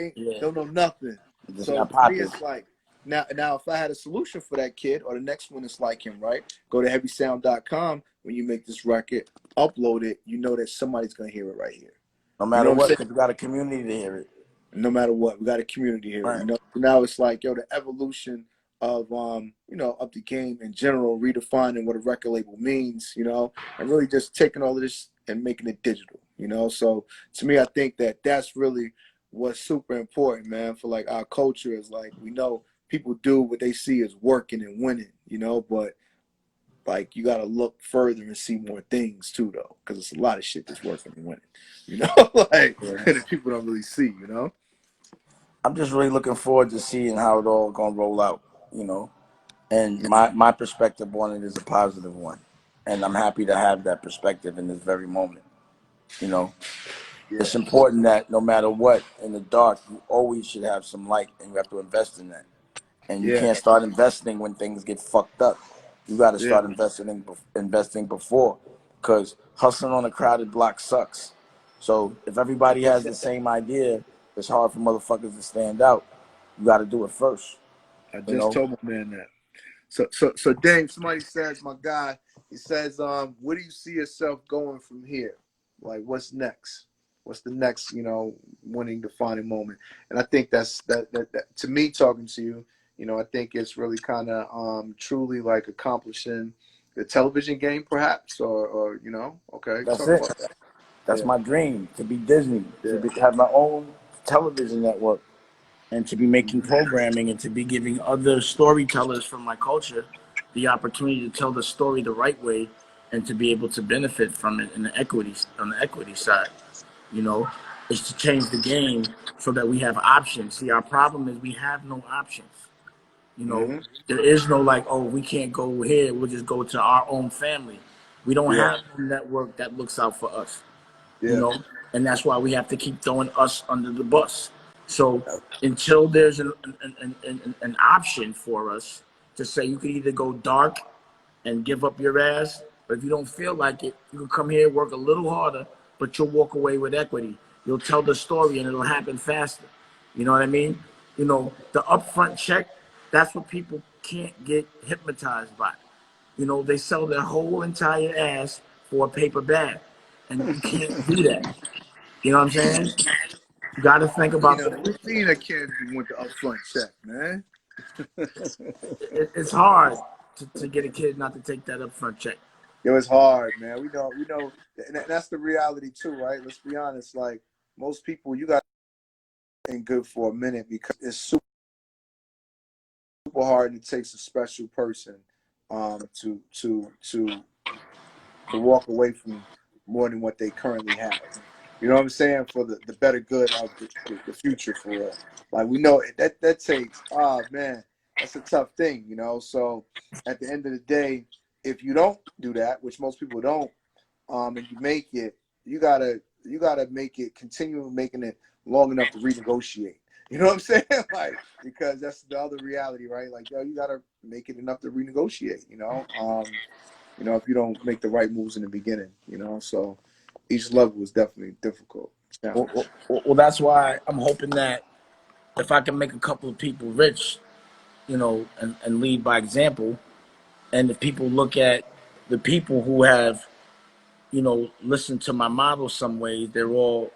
Don't know nothing. So for me, it's like, now if I had a solution for that kid or the next one that's like him, right? Go to heavysound.com. When you make this record, upload it, you know that somebody's going to hear it right here. No matter what, because we got a community to hear it. No matter what, we got a community here. Right. You know, now it's like, yo, the evolution of you know, of the game in general, redefining what a record label means, you know, and really just taking all of this and making it digital, you know. So to me, I think that that's really what's super important, man, for like our culture. Is like, we know people do what they see as working and winning, you know, but like, you got to look further and see more things too, though, because it's a lot of shit that's working and winning, you know, like, that people don't really see, you know. I'm just really looking forward to seeing how it all gonna roll out, you know. And my perspective on it is a positive one, and I'm happy to have that perspective in this very moment. You know, it's important that no matter what, in the dark, you always should have some light, and you have to invest in that. And you can't start investing when things get fucked up. You got to start investing before, because hustling on a crowded block sucks. So if everybody has the same idea, it's hard for motherfuckers to stand out. You got to do it first. I just told my man that. So Dave, somebody says, my guy, he says, where do you see yourself going from here? Like, what's next? What's the next, you know, winning, defining moment? And I think that to me, talking to you, you know, I think it's really kind of truly like accomplishing the television game, perhaps, or you know, okay. That's it. That's my dream, to be Disney, to have my own television network, and to be making programming, and to be giving other storytellers from my culture the opportunity to tell the story the right way, and to be able to benefit from it on the equity side, you know. is to change the game so that we have options. See, our problem is we have no options. You know, there is no like, oh, we can't go here. We'll just go to our own family. We don't have a network that looks out for us. You know, and that's why we have to keep throwing us under the bus. So until there's an option for us to say you can either go dark and give up your ass, but if you don't feel like it, you can come here, work a little harder, but you'll walk away with equity. You'll tell the story and it'll happen faster. You know what I mean? You know, the upfront check, that's what people can't get hypnotized by. You know, they sell their whole entire ass for a paper bag. And you can't do that. You know what I'm saying? You got to think about Yeah, we've seen a kid with the upfront check, man. it's hard to get a kid not to take that upfront check. It was hard, man. We know, and that's the reality too, right? Let's be honest. Like most people, you got in good for a minute because it's super hard, and it takes a special person to walk away from more than what they currently have. You know what I'm saying? For the better good of the future for real. Like we know that takes, oh man, that's a tough thing, you know. So at the end of the day, if you don't do that, which most people don't, and you make it, you gotta make it, continue making it long enough to renegotiate. You know what I'm saying? Like, because that's the other reality, right? Like, yo, you gotta make it enough to renegotiate, you know, if you don't make the right moves in the beginning, you know. So each level is definitely difficult. Well, that's why I'm hoping that if I can make a couple of people rich, you know, and lead by example, and if people look at the people who have, you know, listened to my model some way, they're all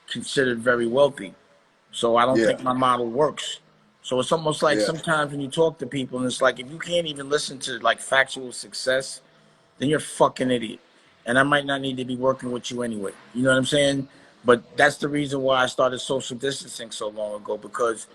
considered very wealthy. So I don't think my model works. So it's almost like sometimes when you talk to people, and it's like if you can't even listen to like factual success, then you're a fucking idiot. And I might not need to be working with you anyway. You know what I'm saying? But that's the reason why I started social distancing so long ago, because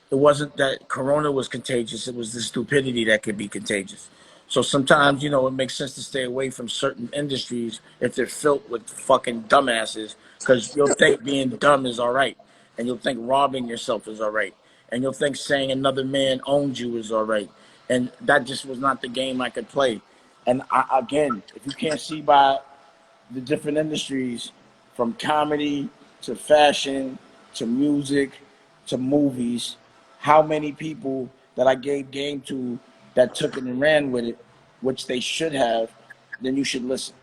it wasn't that Corona was contagious. It was the stupidity that could be contagious. So sometimes, you know, it makes sense to stay away from certain industries if they're filled with fucking dumbasses, because you'll think being dumb is all right. And you'll think robbing yourself is all right. And you'll think saying another man owns you is all right. And that just was not the game I could play. And again, if you can't see by the different industries, from comedy to fashion to music to movies, how many people that I gave game to that took it and ran with it, which they should have, then you should listen.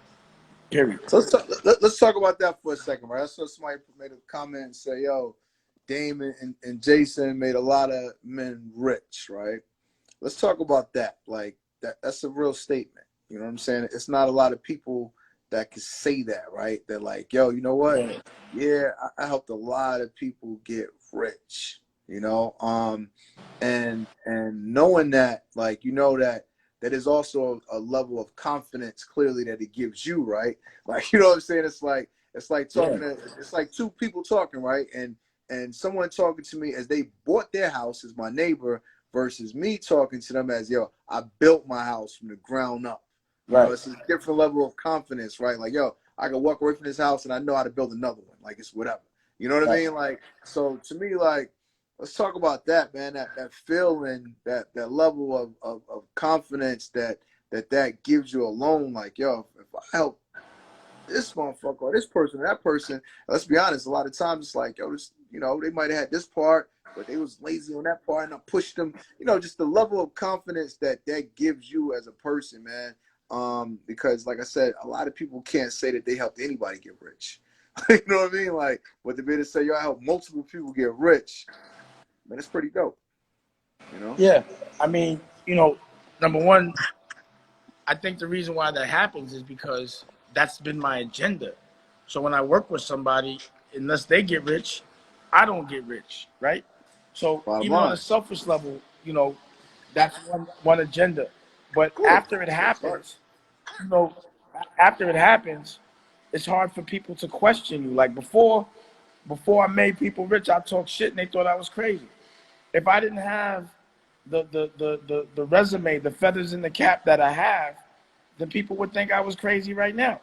Period. So let's talk about that for a second, right? I saw somebody made a comment and say, yo, Damon and Jason made a lot of men rich, right? Let's talk about that. Like that's a real statement. You know what I'm saying? It's not a lot of people that can say that, right? They're like, yo, you know what? Yeah, I helped a lot of people get rich, you know? And knowing that, like, you know, that is also a level of confidence clearly that it gives you, right? Like, you know what I'm saying? It's like talking to, it's like two people talking, right? And someone talking to me as they bought their house as my neighbor versus me talking to them as, yo, I built my house from the ground up. You know, it's a different level of confidence, right? Like, yo, I can walk away from this house and I know how to build another one. Like, it's whatever. You know what I mean? Like, so to me, like, let's talk about that, man. That feeling, that level of confidence that gives you alone. Like, yo, if I help this motherfucker or this person or that person, let's be honest, a lot of times it's like, yo, this, you know, they might have had this part, but they was lazy on that part and I pushed them. You know, just the level of confidence that gives you as a person, man. Because like I said, a lot of people can't say that they helped anybody get rich. You know what I mean? Like, but to be able to say, yo, I helped multiple people get rich, man, it's pretty dope. You know? Yeah. I mean, you know, number one, I think the reason why that happens is because that's been my agenda. So when I work with somebody, unless they get rich, I don't get rich, right? So even on a selfish level, you know, that's one agenda. But after it happens, you know, it's hard for people to question you. Like before I made people rich, I talked shit and they thought I was crazy. If I didn't have the resume, the feathers in the cap that I have, then people would think I was crazy right now.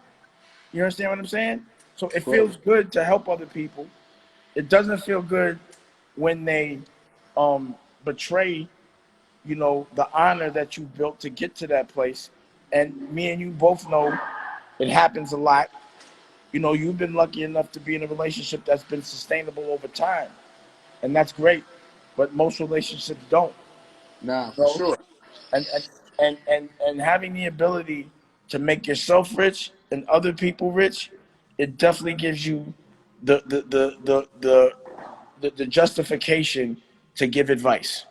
You understand what I'm saying? So it feels good to help other people. it doesn't feel good when they betray, you know, the honor that you built to get to that place. And me and you both know it happens a lot. You know, you've been lucky enough to be in a relationship that's been sustainable over time, and that's great. But most relationships don't. Nah, You for know? sure. And having the ability to make yourself rich and other people rich, it definitely gives you the justification to give advice.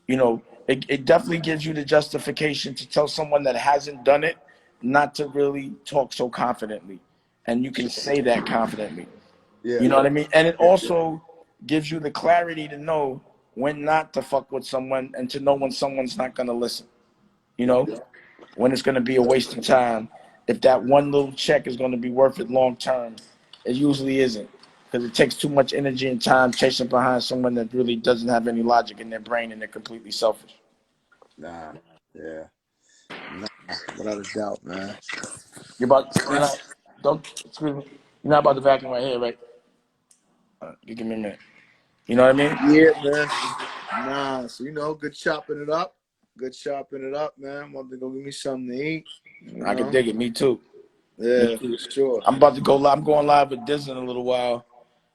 You know, it definitely gives you the justification to tell someone that hasn't done it not to really talk so confidently. And you can say that confidently. Yeah. You know what I mean? And it Yeah. also gives you the clarity to know when not to fuck with someone and to know when someone's not going to listen. You know, when it's going to be a waste of time. If that one little check is going to be worth it long term, it usually isn't, because it takes too much energy and time chasing behind someone that really doesn't have any logic in their brain and they're completely selfish. Nah. Yeah. Nah. Without a doubt, man. You're not, don't, excuse me, you're not about to vacuum right here, right? You give me a minute. You know what I mean? Yeah, man. Nah. So good chopping it up. Good chopping it up, man. Want to go get me something to eat. I can dig it. Me too. Me Yeah, too. for sure. I'm about to go live. I'm going live with Diz in a little while.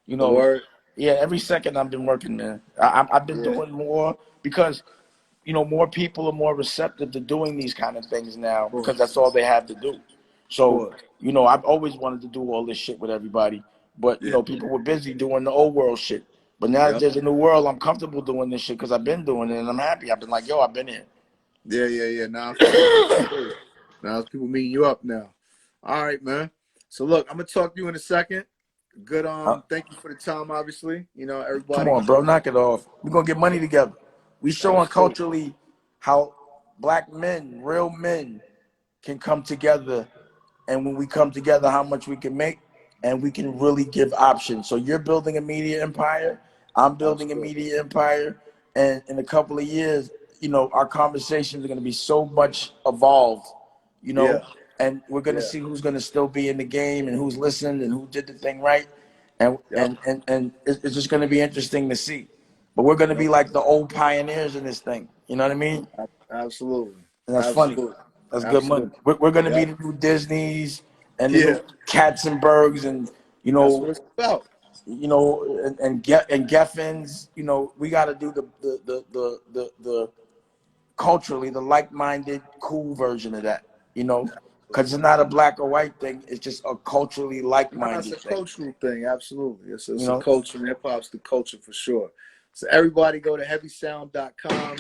You The know, word. yeah, every second I've been working, man. I've been Yeah. doing more because, you know, more people are more receptive to doing these kind of things now Of because course. that's all they have to do. Of So, course. you know, I've always wanted to do all this shit with everybody, but, you Yeah. know, people were busy doing the old world shit. But now that Yep. there's a new world, I'm comfortable doing this shit because I've been doing it and I'm happy. I've been like, yo, I've been here. Yeah. Nah, I feel you. I feel you. Now it's people meeting you up now. All right, man. So look, I'm gonna talk to you in a second. Good. Uh, Thank you for the time. Obviously, Come everybody. on, bro, knock it off. We're gonna get money together. We showing Absolutely. culturally how black men, real men, can come together, and when we come together, how much we can make, and we can really give options. So you're building a media empire, I'm building a Absolutely. media empire, and in a couple of years, you know, our conversations are gonna be so much evolved, you Yeah. know, and we're gonna Yeah. see who's gonna still be in the game and who's listened and who did the thing right, and Yep. it's just gonna be interesting to see. But we're gonna Yep. be like the old pioneers in this thing. You know what I mean? Absolutely. And that's funny. Absolutely. That's good money. Absolutely. We're going to be Yep. the new Disneys and the Yeah. new Katzenbergs and That's what it's about. and Geffins. You know, we got to do the culturally the like-minded, cool version of that. You know, because it's not a black or white thing. It's just a culturally Nah, it's like-minded a thing. cultural thing. Absolutely. You It's a know, culture. Hip hop's the culture for sure. So everybody go to heavysound.com.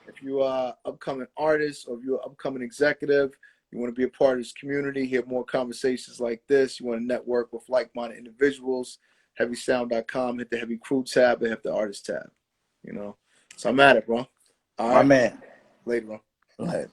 If you are upcoming artist or if you're an upcoming executive, you want to be a part of this community, hear more conversations like this, you want to network with like-minded individuals, heavysound.com, hit the heavy crew tab and hit the artist tab. So I'm at it, bro. All my right. man. Later, bro. Go ahead.